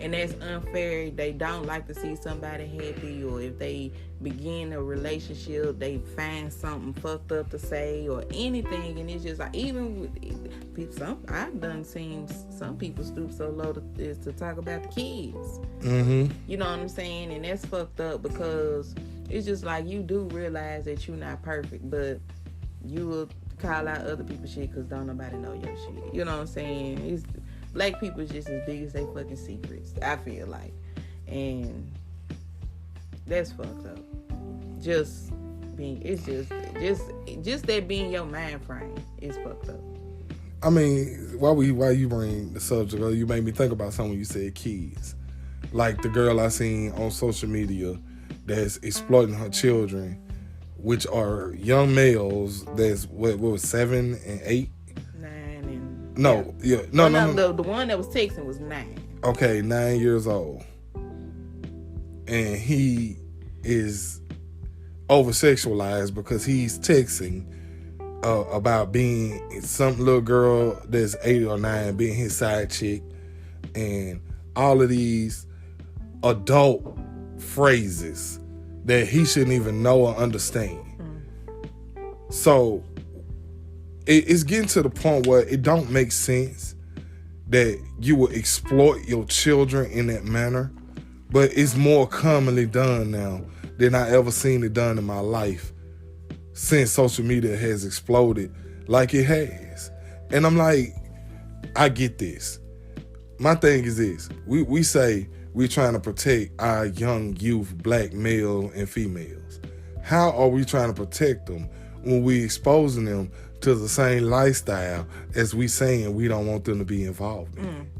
And that's unfair. They don't like to see somebody happy, or if they begin a relationship, they find something fucked up to say or anything. And it's just like, even with people, I've done seen some people stoop so low to talk about the kids. You know what I'm saying? And that's fucked up because it's just like, you do realize that you're not perfect, but you will call out other people's shit because don't nobody know your shit. You know what I'm saying? Black people is just as big as they fucking secrets, I feel like. And that's fucked up. Just being. It's just that being your mind frame is fucked up. I mean, why you bring the subject? You made me think about something when you said kids. Like the girl I seen on social media that's exploiting her children, which are young males. That's what was 7 and 8. 9 and no. The one that was texting was 9. Okay, 9 years old, and he is over sexualized because he's texting about being some little girl that's 8 or 9 being his side chick, and all of these adult phrases that he shouldn't even know or understand. So it's getting to the point where it don't make sense that you will exploit your children in that manner, but it's more commonly done now than I ever seen it done in my life since social media has exploded like it has. And I'm like, I get this. My thing is this. We say we're trying to protect our young youth, black male and females. How are we trying to protect them when we exposing them to the same lifestyle as we saying we don't want them to be involved in?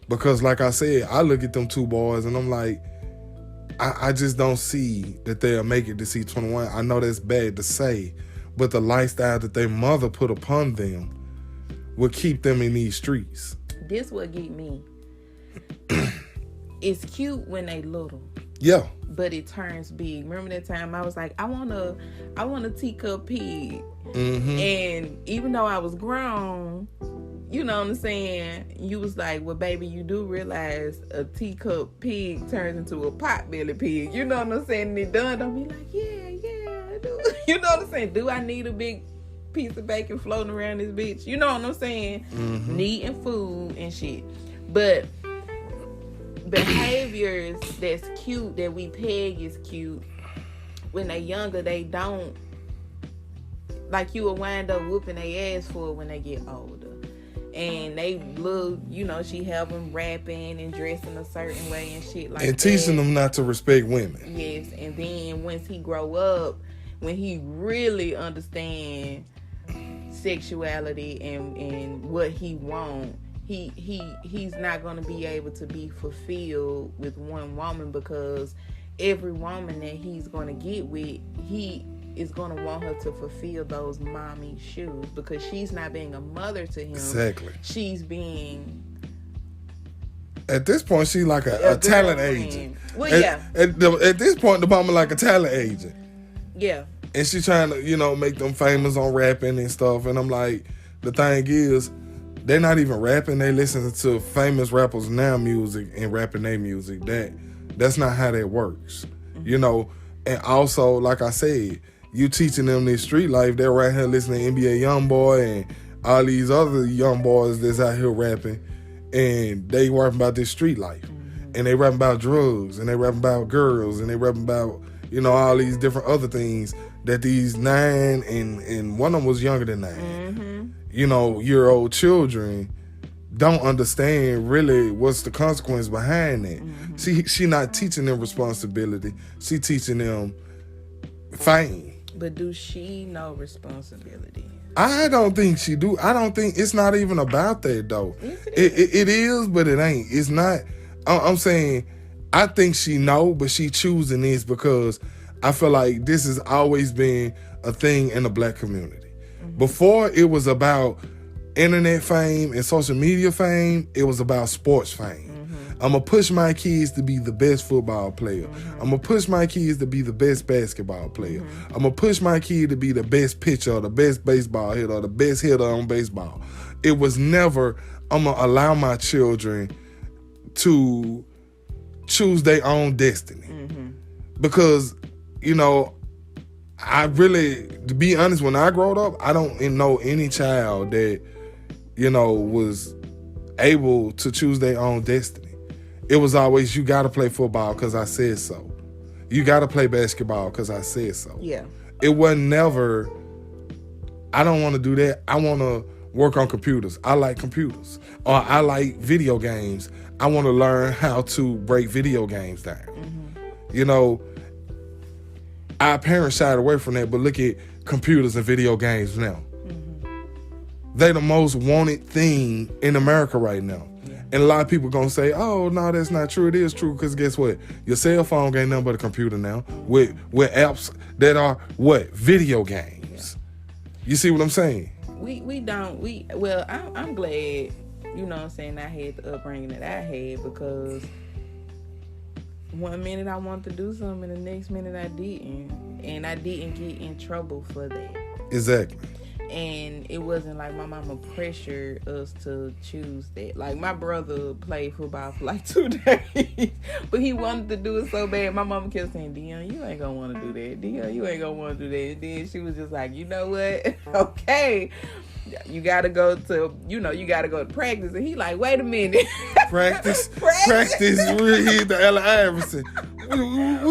Because like I said, I look at them 2 boys and I'm like, I just don't see that they'll make it to see 21. I know that's bad to say, but the lifestyle that their mother put upon them will keep them in these streets. This what get me. It's cute when they little. Yeah. But it turns big. Remember that time I was like, I want a teacup pig. Mm-hmm. And even though I was grown, you know what I'm saying? You was like, well, baby, you do realize a teacup pig turns into a potbelly pig. You know what I'm saying? And it done on me like, yeah, I do. You know what I'm saying? Do I need a big piece of bacon floating around this bitch? You know what I'm saying? Mm-hmm. Needing food and shit. But behaviors that's cute, that we peg is cute, when they younger, they don't, like, you will wind up whooping their ass for it when they get older. And they look, you know, she have them rapping and dressing a certain way and shit like that. And teaching them not to respect women. Yes, and then once he grow up, when he really understand sexuality and what he want, he's not going to be able to be fulfilled with one woman, because every woman that he's going to get with, he is going to want her to fulfill those mommy shoes, because she's not being a mother to him. Exactly. She's being... At this point, she's like a talent agent. Well, at this point, the mama like a talent agent. Yeah. And she's trying to, you know, make them famous on rapping and stuff. And I'm like, the thing is, they're not even rapping. They listen to famous rappers now music and rapping their music. That's not how that works. Mm-hmm. You know, and also, like I said, you teaching them this street life. They're right here listening to NBA Youngboy and all these other young boys that's out here rapping. And they rapping about this street life. Mm-hmm. And they rapping about drugs. And they rapping about girls. And they rapping about, you know, all these different other things that these 9 and one of them was younger than 9. Mm-hmm. You know, year-old children don't understand really what's the consequence behind that. Mm-hmm. She not teaching them responsibility. She teaching them fame. But do she know responsibility? I don't think she do. I don't think it's not even about that though. Yes, it is, but it ain't. It's not. I'm saying I think she know, but she choosing this because I feel like this has always been a thing in the black community. Before, it was about internet fame and social media fame. It was about sports fame. Mm-hmm. I'm going to push my kids to be the best football player. Mm-hmm. I'm going to push my kids to be the best basketball player. Mm-hmm. I'm going to push my kid to be the best pitcher or the best baseball hitter or the best hitter on baseball. It was never, I'm going to allow my children to choose their own destiny. Mm-hmm. Because, you know, I really, to be honest, when I growed up, I don't know any child that, you know, was able to choose their own destiny. It was always, you got to play football because I said so. You got to play basketball because I said so. Yeah. It wasn't never, I don't want to do that. I want to work on computers. I like computers. Or I like video games. I want to learn how to break video games down. Mm-hmm. You know, Our parents shied away from that, but look at computers and video games now. They the most wanted thing in America right now. And a lot of people gonna say, oh, no, that's not true. It is true, because guess what? Your cell phone ain't nothing but a computer now with apps that are what? Video games. You see what I'm saying? I'm glad, you know what I'm saying, I had the upbringing that I had, because one minute I wanted to do something and the next minute I didn't. And I didn't get in trouble for that. Exactly. And it wasn't like my mama pressured us to choose that. Like, my brother played football for like 2 days, but he wanted to do it so bad. My mama kept saying, Dion, you ain't gonna want to do that. Dion, you ain't gonna want to do that. And then she was just like, you know what? Okay. You gotta go to practice. And he like, wait a minute. Practice. We're here at the Allen Iverson.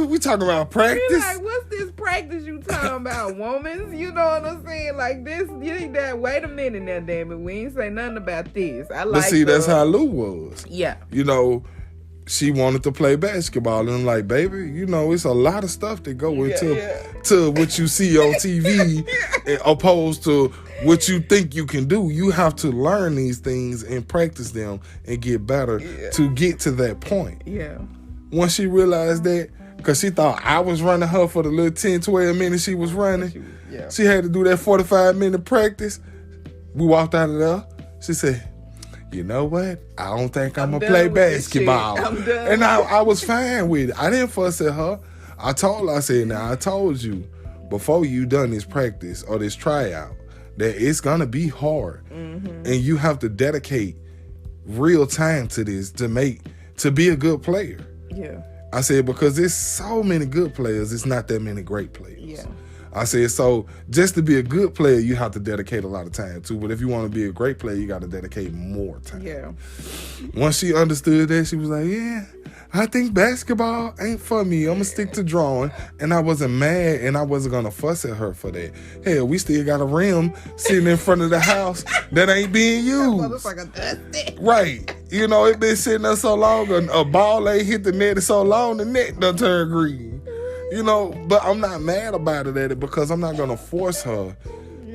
We talking about practice? He like, what's this practice you talking about, woman? You know what I'm saying? Like this, you need that. Wait a minute now, damn it. We ain't say nothing about this. But see, that's how Lou was. Yeah. You know, she wanted to play basketball, and I'm like, baby, you know, it's a lot of stuff that go to what you see on TV opposed to what you think you can do. You have to learn these things and practice them and get better to get to that point. Yeah. Once she realized that, because she thought I was running her for the little 10, 12 minutes she was running, she had to do that 45-minute practice. We walked out of there. She said, you know what? I don't think I'm going to play basketball. I'm done. And I was fine with it. I didn't fuss at her. I told her, I said, now I told you before you done this practice or this tryout that it's going to be hard. And you have to dedicate real time to this to be a good player. Yeah. I said, because there's so many good players, it's not that many great players. Yeah. I said, so just to be a good player, you have to dedicate a lot of time too. But if you want to be a great player, you got to dedicate more time. Yeah. Once she understood that, she was like, yeah, I think basketball ain't for me. I'm going to stick to drawing. And I wasn't mad, and I wasn't going to fuss at her for that. Hell, we still got a rim sitting in front of the house that ain't being used. Motherfucker dusty. Right. You know, it been sitting there so long, a ball ain't hit the net so long, the net done turned green. You know, but I'm not mad about it because I'm not going to force her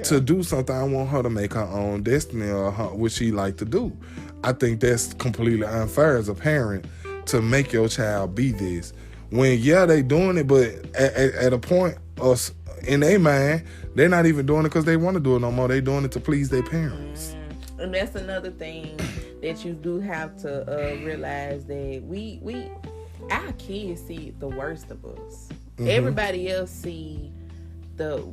to do something. I want her to make her own destiny or what she like to do. I think that's completely unfair as a parent to make your child be this. When, they doing it, but at a point in their mind, they're not even doing it because they want to do it no more. They doing it to please their parents. And that's another thing that you do have to realize, that our kids see the worst of us. Everybody else see the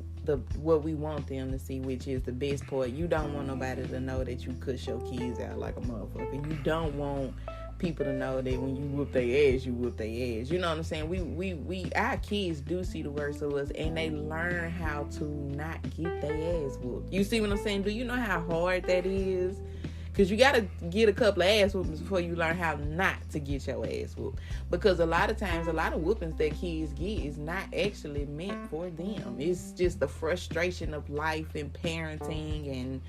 what we want them to see, which is the best part. You don't want nobody to know that you cuss your kids out like a motherfucker. You don't want people to know that when you whoop their ass, you whoop their ass. You know what I'm saying? We our kids do see the worst of us, and they learn how to not get their ass whooped. You see what I'm saying? Do you know how hard that is? Because you got to get a couple of ass whoopings before you learn how not to get your ass whooped. Because a lot of times, a lot of whoopings that kids get is not actually meant for them. It's just the frustration of life and parenting and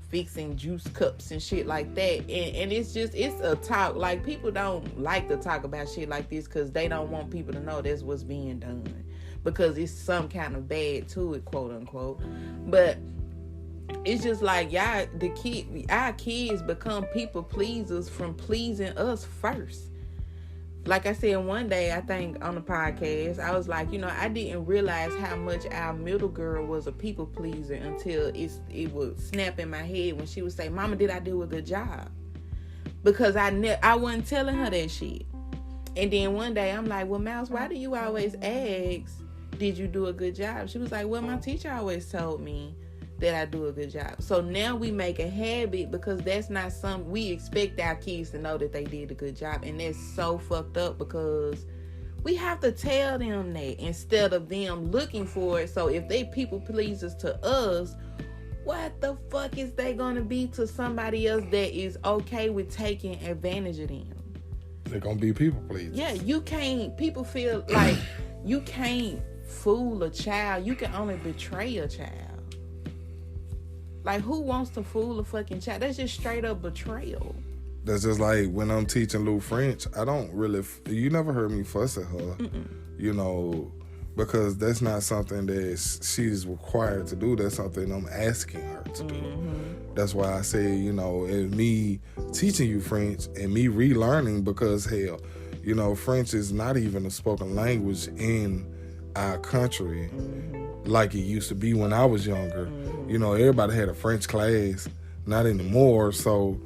fixing juice cups and shit like that. And it's a talk. Like, people don't like to talk about shit like this because they don't want people to know that's what's being done. Because it's some kind of bad to it, quote unquote. But it's just like, our kids become people pleasers from pleasing us first. Like I said one day, I think on the podcast, I was like, I didn't realize how much our middle girl was a people pleaser until it would snap in my head when she would say, Mama, did I do a good job? Because I wasn't telling her that shit. And then one day I'm like, well, Mouse, why do you always ask, did you do a good job? She was like, well, my teacher always told me that I do a good job. So now we make a habit, because that's not something we expect our kids to know, that they did a good job. And that's so fucked up, because we have to tell them that instead of them looking for it. So if they people pleasers to us, what the fuck is they gonna be to somebody else that is okay with taking advantage of them? They're gonna be people pleasers. Yeah, people feel like you can't fool a child. You can only betray a child. Like, who wants to fool a fucking child? That's just straight up betrayal. That's just like when I'm teaching Lou French, I don't really, you never heard me fuss at her. You know, because that's not something that she's required to do. That's something I'm asking her to do. That's why I say, you know, and me teaching you French and me relearning, because hell, you know, French is not even a spoken language in our country like it used to be when I was younger. You know, everybody had a French class, not anymore. So,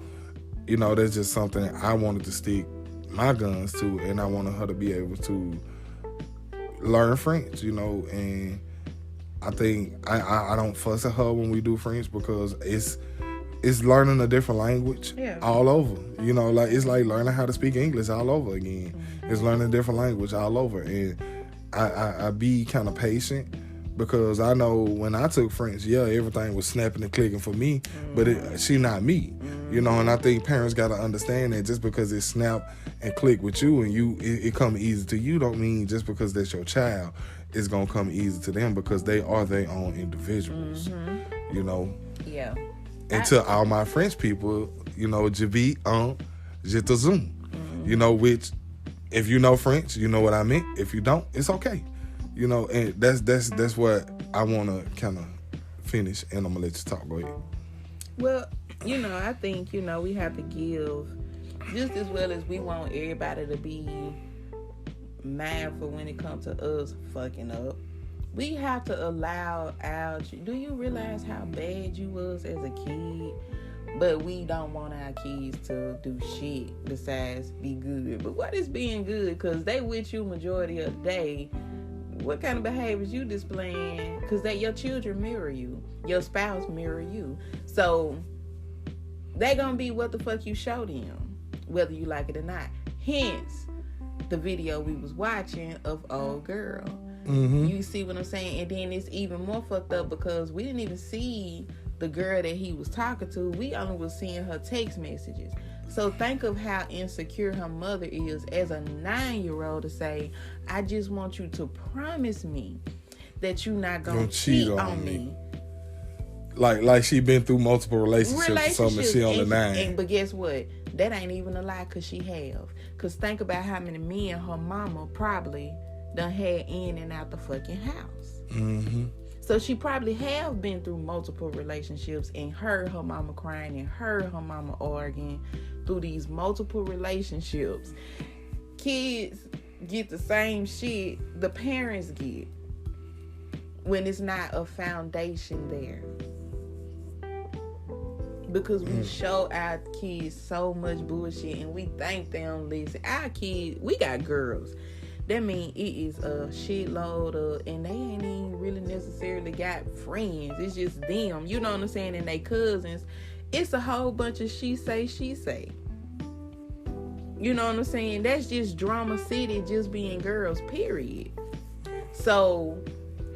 you know, that's just something I wanted to stick my guns to, and I wanted her to be able to learn French, you know. And I think I don't fuss at her when we do French, because it's learning a different language all over. You know, like it's like learning how to speak English all over again. It's learning a different language all over. And I be kind of patient, because I know when I took French, everything was snapping and clicking for me, but she not me. You know, and I think parents got to understand that just because it snap and click with you and it come easy to you, don't mean just because that's your child, it's going to come easy to them, because they are their own individuals, you know. Yeah. And to all my French people, you know, je vis en, je te zoom. You know, which, if you know French, you know what I meant. If you don't, it's okay. You know, and that's what I want to kind of finish, and I'm going to let you talk. Go ahead. Well, you know, I think, you know, we have to give, just as well as we want everybody to be mindful when it comes to us fucking up, we have to allow our... Do you realize how bad you was as a kid? But we don't want our kids to do shit besides be good. But what is being good? Because they with you majority of the day. What kind of behaviors you displaying? Because your children mirror you. Your spouse mirror you. So they gonna be what the fuck you show them, whether you like it or not. Hence the video we was watching of old girl. You see what I'm saying? And then it's even more fucked up, because we didn't even see the girl that he was talking to. We only was seeing her text messages. So think of how insecure her mother is as a 9-year-old to say, I just want you to promise me that you're not gonna cheat on me. Like she been through multiple relationships or something, she only 9. But guess what? That ain't even a lie, because she have. Because think about how many men her mama probably done had in and out the fucking house. So she probably have been through multiple relationships and heard her mama crying and heard her mama arguing through these multiple relationships. Kids get the same shit the parents get when it's not a foundation there. Because we show our kids so much bullshit and we think they don't listen. Our kids, we got girls. That mean it is a shitload of, and they ain't even really necessarily got friends. It's just them, you know what I'm saying, and they cousins. It's a whole bunch of she say. You know what I'm saying? That's just drama city, just being girls, period. So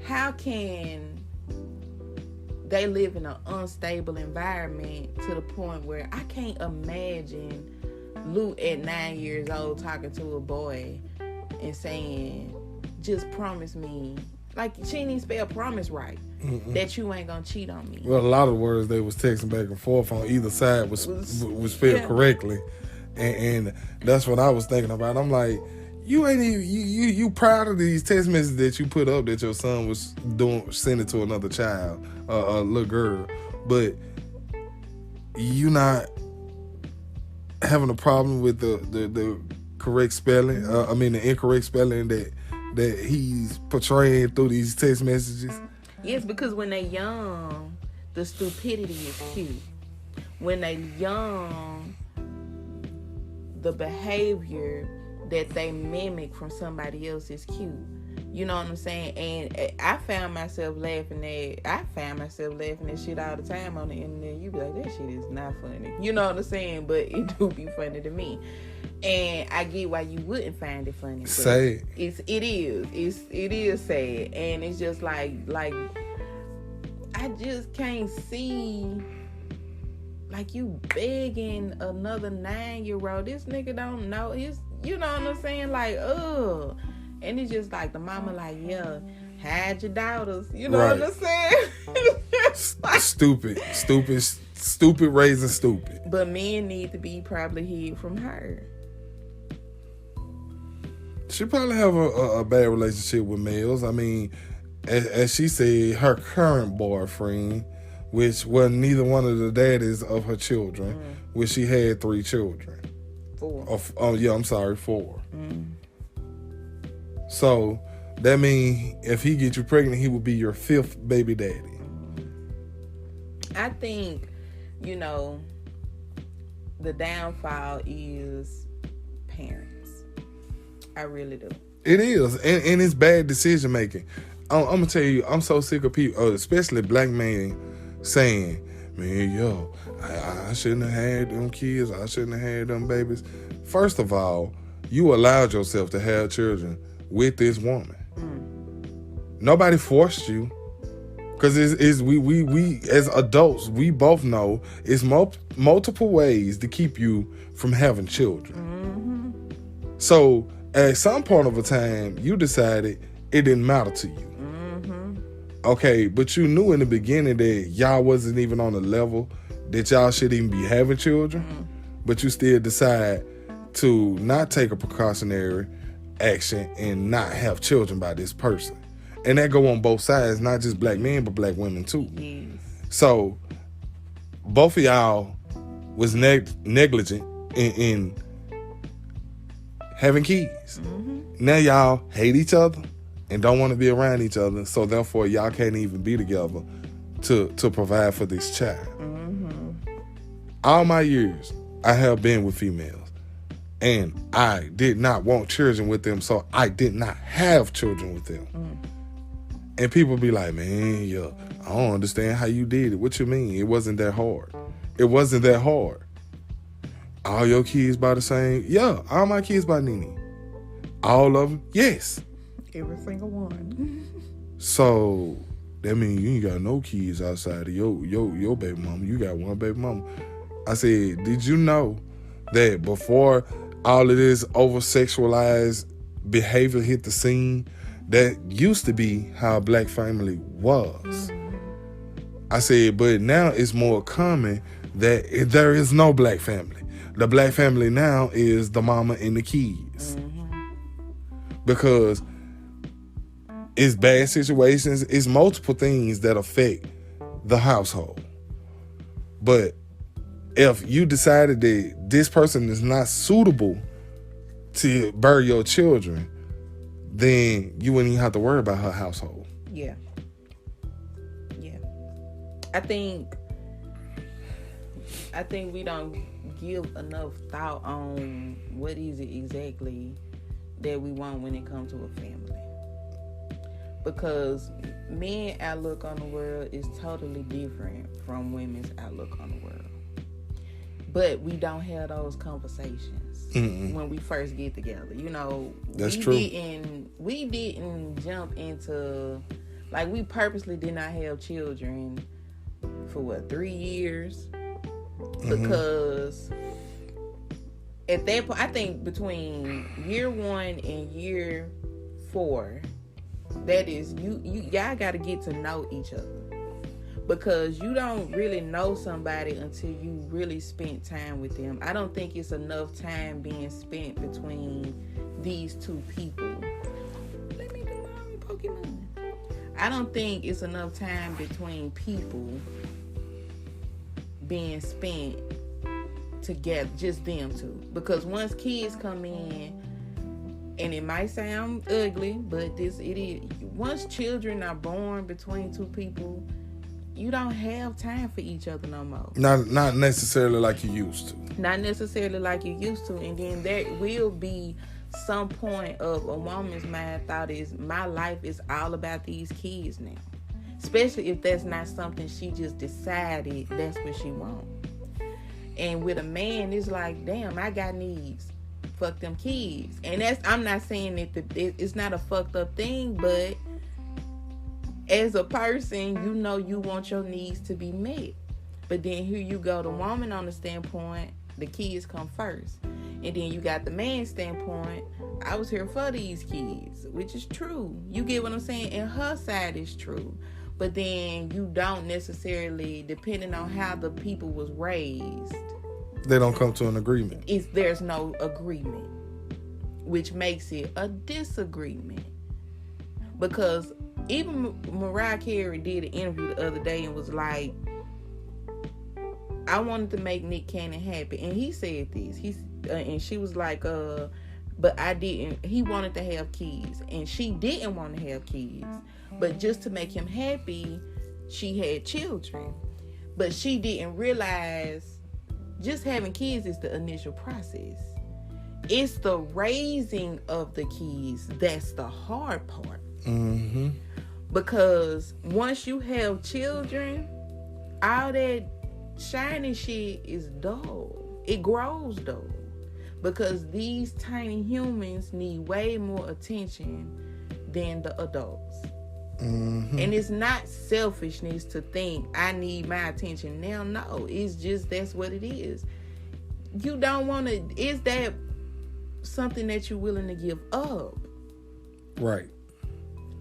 how can they live in an unstable environment to the point where I can't imagine Luke at 9 years old talking to a boy and saying, just promise me, like she didn't even spell promise right, that you ain't gonna cheat on me. Well, a lot of words they was texting back and forth on either side was spelled correctly, and that's what I was thinking about. I'm like, you ain't even you proud of these text messages that you put up that your son was sending to another child, a little girl, but you not having a problem with the correct spelling, the incorrect spelling that he's portraying through these text messages. Yes, because when they young, the stupidity is cute. When they young, the behavior that they mimic from somebody else is cute. You know what I'm saying? And I found myself laughing at shit all the time on the internet. You be like, that shit is not funny. You know what I'm saying? But it do be funny to me. And I get why you wouldn't find it funny. Sad. It is sad. And it's just like I just can't see, like, you begging another 9-year-old. This nigga don't know. You know what I'm saying? Like, ugh. And it's just like the mama like, yeah, hide your daughters. You know what I'm saying? Stupid raising stupid. But men need to be probably hid from her. She probably have a bad relationship with males. I mean, as she said, her current boyfriend, which was neither one of the daddies of her children, which she had 3 children. 4. I'm sorry, 4. So that means if he get you pregnant, he would be your 5th baby daddy. I think, the downfall is parents. I really do. It is, and it's bad decision making. I'm gonna tell you, I'm so sick of people, especially black men, saying, "Man, yo, I shouldn't have had them kids. I shouldn't have had them babies." First of all, you allowed yourself to have children with this woman. Nobody forced you. Because we as adults, we both know it's multiple ways to keep you from having children. So at some point of a time, you decided it didn't matter to you. Okay, but you knew in the beginning that y'all wasn't even on the level that y'all should even be having children. But you still decide to not take a precautionary action and not have children by this person. And that go on both sides, not just black men, but black women too. Yes. So both of y'all was negligent in having kids. Now y'all hate each other and don't want to be around each other. So therefore y'all can't even be together to provide for this child. All my years, I have been with females. And I did not want children with them, so I did not have children with them. And people be like, man, yo, I don't understand how you did it. What you mean? It wasn't that hard. It wasn't that hard. All your kids by the same? Yeah, all my kids by Nene. All of them? Yes. Every single one. So that means you ain't got no kids outside of your baby mama. You got one baby mama. I said, did you know that before all of this over-sexualized behavior hit the scene, that used to be how a black family was? I said, but now it's more common that there is no black family. The black family now is the mama and the kids. Because it's bad situations, it's multiple things that affect the household. But if you decided that this person is not suitable to bear your children, then you wouldn't even have to worry about her household. Yeah. I think we don't give enough thought on what is it exactly that we want when it comes to a family. Because men's outlook on the world is totally different from women's outlook on the world. But we don't have those conversations when we first get together. That's true. We didn't jump into, like, we purposely did not have children for 3 years, because at that point, I think between year 1 and year 4, that is y'all got to get to know each other. Because you don't really know somebody until you really spent time with them. I don't think it's enough time being spent between these two people. Let me do my own Pokemon. I don't think it's enough time between people being spent together, just them two. Because once kids come in, and it might sound ugly, but it is. Once children are born between two people, you don't have time for each other no more. Not necessarily like you used to. Not necessarily like you used to. And then there will be some point of a woman's mind thought is, my life is all about these kids now. Especially if that's not something she just decided that's what she wants. And with a man, it's like, damn, I got needs. Fuck them kids. And I'm not saying that it's not a fucked up thing, but as a person, you want your needs to be met. But then here you go, the woman on the standpoint, the kids come first. And then you got the man's standpoint, I was here for these kids, which is true. You get what I'm saying? And her side is true. But then you don't necessarily, depending on how the people was raised, they don't come to an agreement. There's no agreement. which makes it a disagreement. Because even Mariah Carey did an interview the other day and was like, I wanted to make Nick Cannon happy. And he said this. And she was like, but I didn't. He wanted to have kids. And she didn't want to have kids. But just to make him happy, she had children. But she didn't realize just having kids is the initial process. It's the raising of the kids that's the hard part. Mm-hmm. Because once you have children, all that shiny shit is dull. It grows dull. Because these tiny humans need way more attention than the adults. Mm-hmm. And it's not selfishness to think I need my attention now. No, it's just that's what it is. You don't want to. Is that something that you're willing to give up? Right.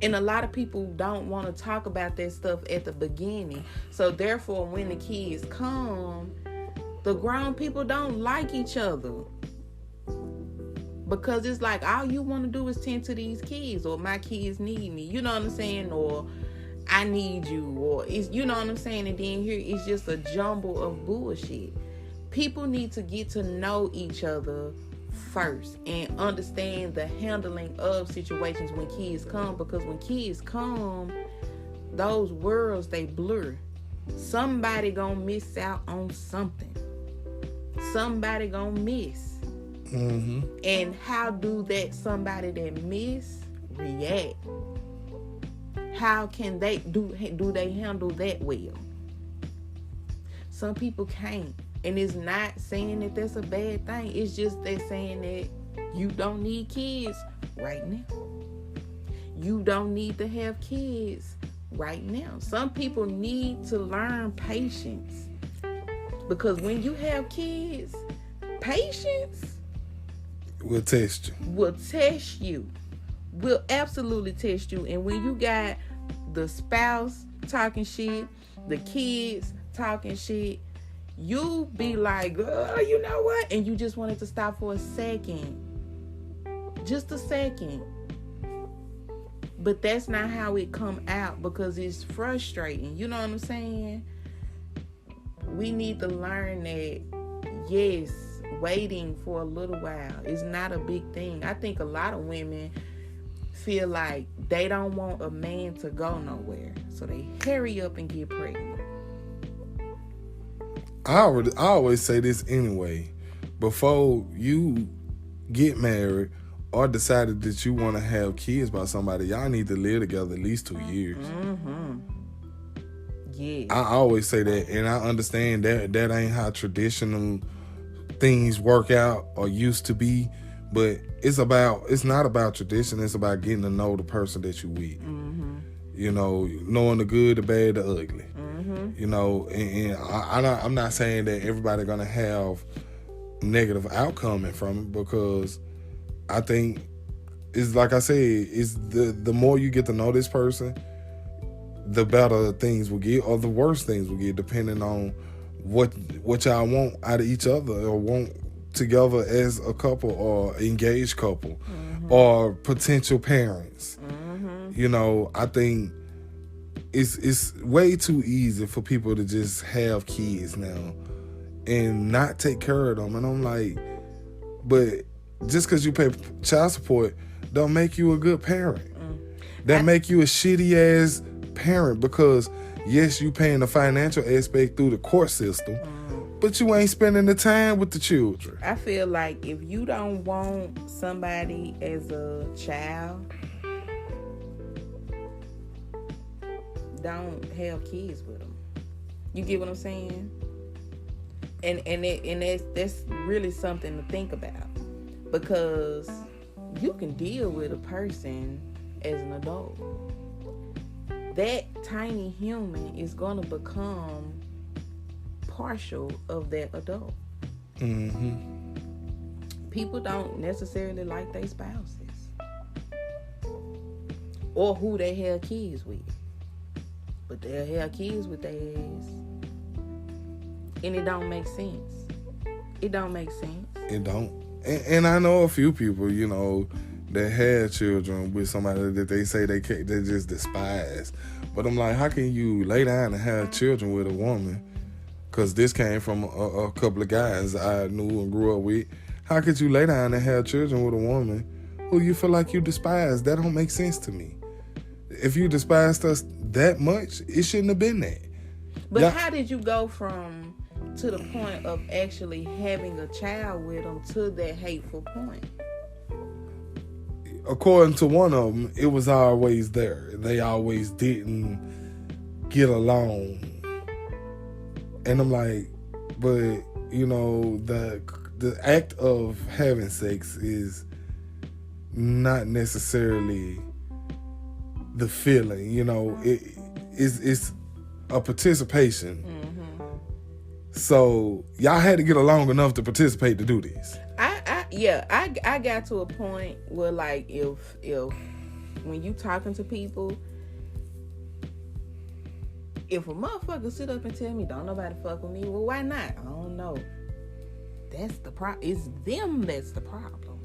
And a lot of people don't want to talk about that stuff at the beginning. So therefore, when the kids come, the grown people don't like each other. Because it's like, all you want to do is tend to these kids, or my kids need me. You know what I'm saying? Or I need you, or it's, you know what I'm saying? And then here it's just a jumble of bullshit. People need to get to know each other first and understand the handling of situations when kids come. Because when kids come, those worlds, they blur. Somebody gonna miss out on something. Somebody gonna miss. Mm-hmm. And how do that somebody that miss react? How can they do they handle that well? Some people can't. And it's not saying that that's a bad thing. It's just they're saying that you don't need kids right now. You don't need to have kids right now. Some people need to learn patience. Because when you have kids, patience will test you. Will test you. Will absolutely test you. And when you got the spouse talking shit, the kids talking shit, you be like, oh, you know what? And you just wanted to stop for a second. Just a second. But that's not how it come out, because it's frustrating. You know what I'm saying? We need to learn that, yes, waiting for a little while is not a big thing. I think a lot of women feel like they don't want a man to go nowhere, so they hurry up and get pregnant. I always say this anyway. Before you get married or decided that you want to have kids by somebody, y'all need to live together at least 2 years. Mm-hmm. Yeah. I always say that, and I understand that ain't how traditional things work out or used to be, but it's not about tradition. It's about getting to know the person that you with. Mm-hmm. You know, knowing the good, the bad, the ugly. Mm-hmm. You know, and I'm not saying that everybody gonna have negative outcome from it, because I think it's like I said, it's the more you get to know this person, the better things will get, or the worse things will get, depending on what y'all want out of each other, or want together as a couple, or engaged couple, mm-hmm. or potential parents. Mm-hmm. You know, I think it's way too easy for people to just have kids now and not take care of them. And I'm like, but just because you pay child support don't make you a good parent. That make you a shitty ass parent, because yes, you paying the financial aspect through the court system, but you ain't spending the time with the children. I feel like if you don't want somebody as a child, don't have kids with them. You get what I'm saying? And that's really something to think about, because you can deal with a person as an adult. That tiny human is going to become partial of that adult. Mm-hmm. People don't necessarily like their spouses or who they have kids with, but they'll have kids with their ass, and it don't make sense. It don't make sense. It don't. And I know a few people, you know, that had children with somebody that they say they just despise. But I'm like, how can you lay down and have children with a woman? Because this came from a couple of guys I knew and grew up with. How could you lay down and have children with a woman who you feel like you despise? That don't make sense to me. If you despised us that much, it shouldn't have been that. But how did you go from to the point of actually having a child with them to that hateful point? According to one of them, it was always there. They always didn't get along. And I'm like, but, you know, the act of having sex is not necessarily the feeling, you know. It's a participation. Mm-hmm. So y'all had to get along enough to participate to do this. I got to a point where, like, if when you talking to people, if a motherfucker sit up and tell me don't nobody fuck with me, well, why not? I don't know. That's the problem. It's them that's the problem.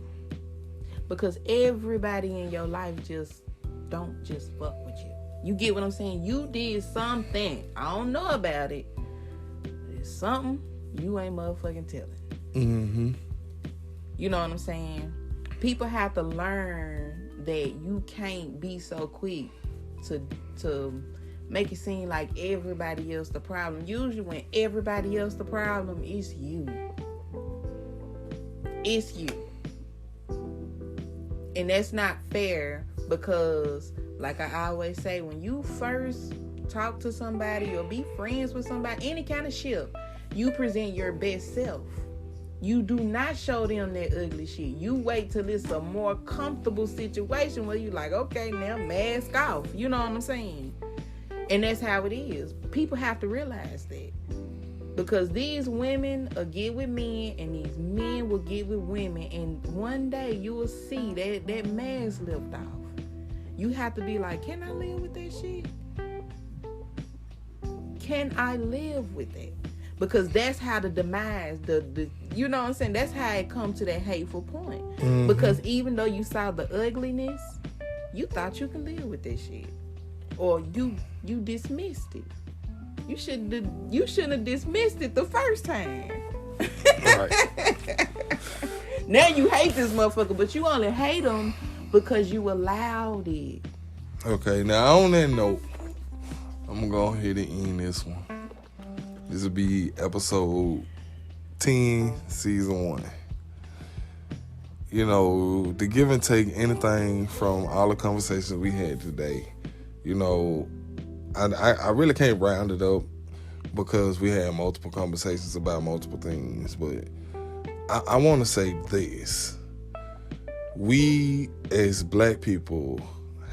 Because everybody in your life just don't just fuck with you. You get what I'm saying? You did something. I don't know about it. It's something you ain't motherfucking telling. Mm-hmm. You know what I'm saying? People have to learn that you can't be so quick to make it seem like everybody else the problem. Usually when everybody else the problem, it's you. It's you. And that's not fair because, like I always say, when you first talk to somebody or be friends with somebody, any kind of shit, you present your best self. You do not show them that ugly shit. You wait till it's a more comfortable situation where you like, okay, now mask off. You know what I'm saying? And that's how it is. People have to realize that. Because these women will get with men and these men will get with women. And one day you will see that mask lift off. You have to be like, can I live with that shit? Can I live with that? Because that's how the demise, the you know what I'm saying? That's how it comes to that hateful point. Mm-hmm. Because even though you saw the ugliness, you thought you could live with that shit. Or you dismissed it. You shouldn't have dismissed it the first time. Right. Now you hate this motherfucker, but you only hate him because you allowed it. Okay, now on that note, I'm gonna go ahead and end this one. This will be episode 10, season 1. You know, to give and take anything from all the conversations we had today, you know, I really can't round it up because we had multiple conversations about multiple things, but I want to say this. We as black people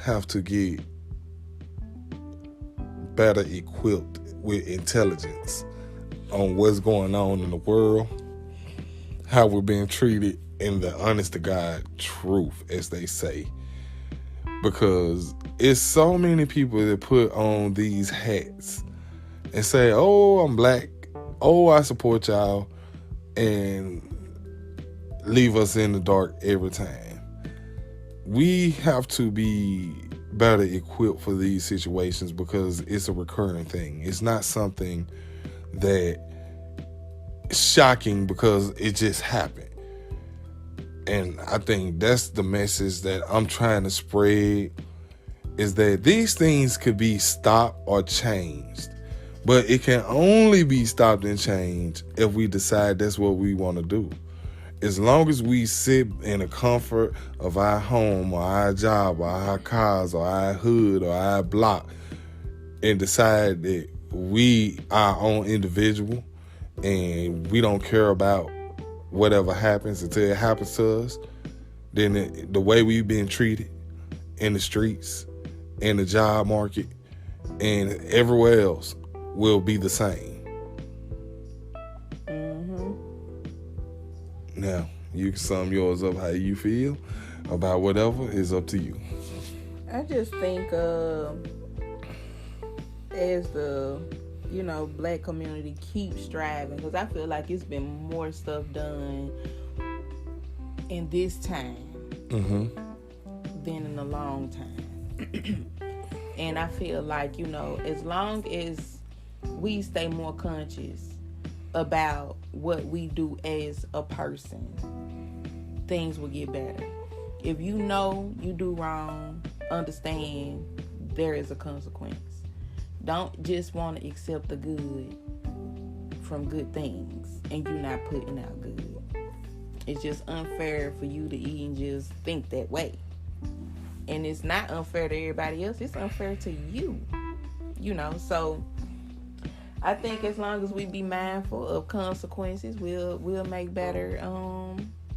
have to get better equipped with intelligence on what's going on in the world, how we're being treated, and the honest to God truth, as they say. Because it's so many people that put on these hats and say, oh, I'm black, oh, I support y'all, and leave us in the dark every time. We have to be better equipped for these situations because it's a recurring thing. It's not something that is shocking because it just happened. And I think that's the message that I'm trying to spread, is that these things could be stopped or changed. But it can only be stopped and changed if we decide that's what we want to do. As long as we sit in the comfort of our home or our job or our cars or our hood or our block and decide that we are our own individual and we don't care about whatever happens until it happens to us, then the way we've been treated in the streets, in the job market, and everywhere else will be the same. Now, you can sum yours up how you feel about whatever is up to you. I just think as the, black community keeps striving, because I feel like it's been more stuff done in this time Mm-hmm. than in a long time. And I feel like, as long as we stay more conscious about what we do as a person, things will get better. If you know you do wrong, understand there is a consequence. Don't just want to accept the good from good things and you not putting out good. It's just unfair for you to even just think that way. And it's not unfair to everybody else. It's unfair to you. So I think as long as we be mindful of consequences, we'll make better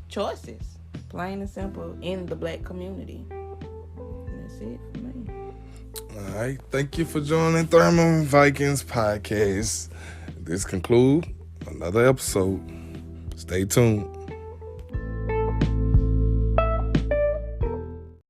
choices. Plain and simple in the black community. And that's it for me. All right. Thank you for joining Thermal Vikings podcast. This concludes another episode. Stay tuned.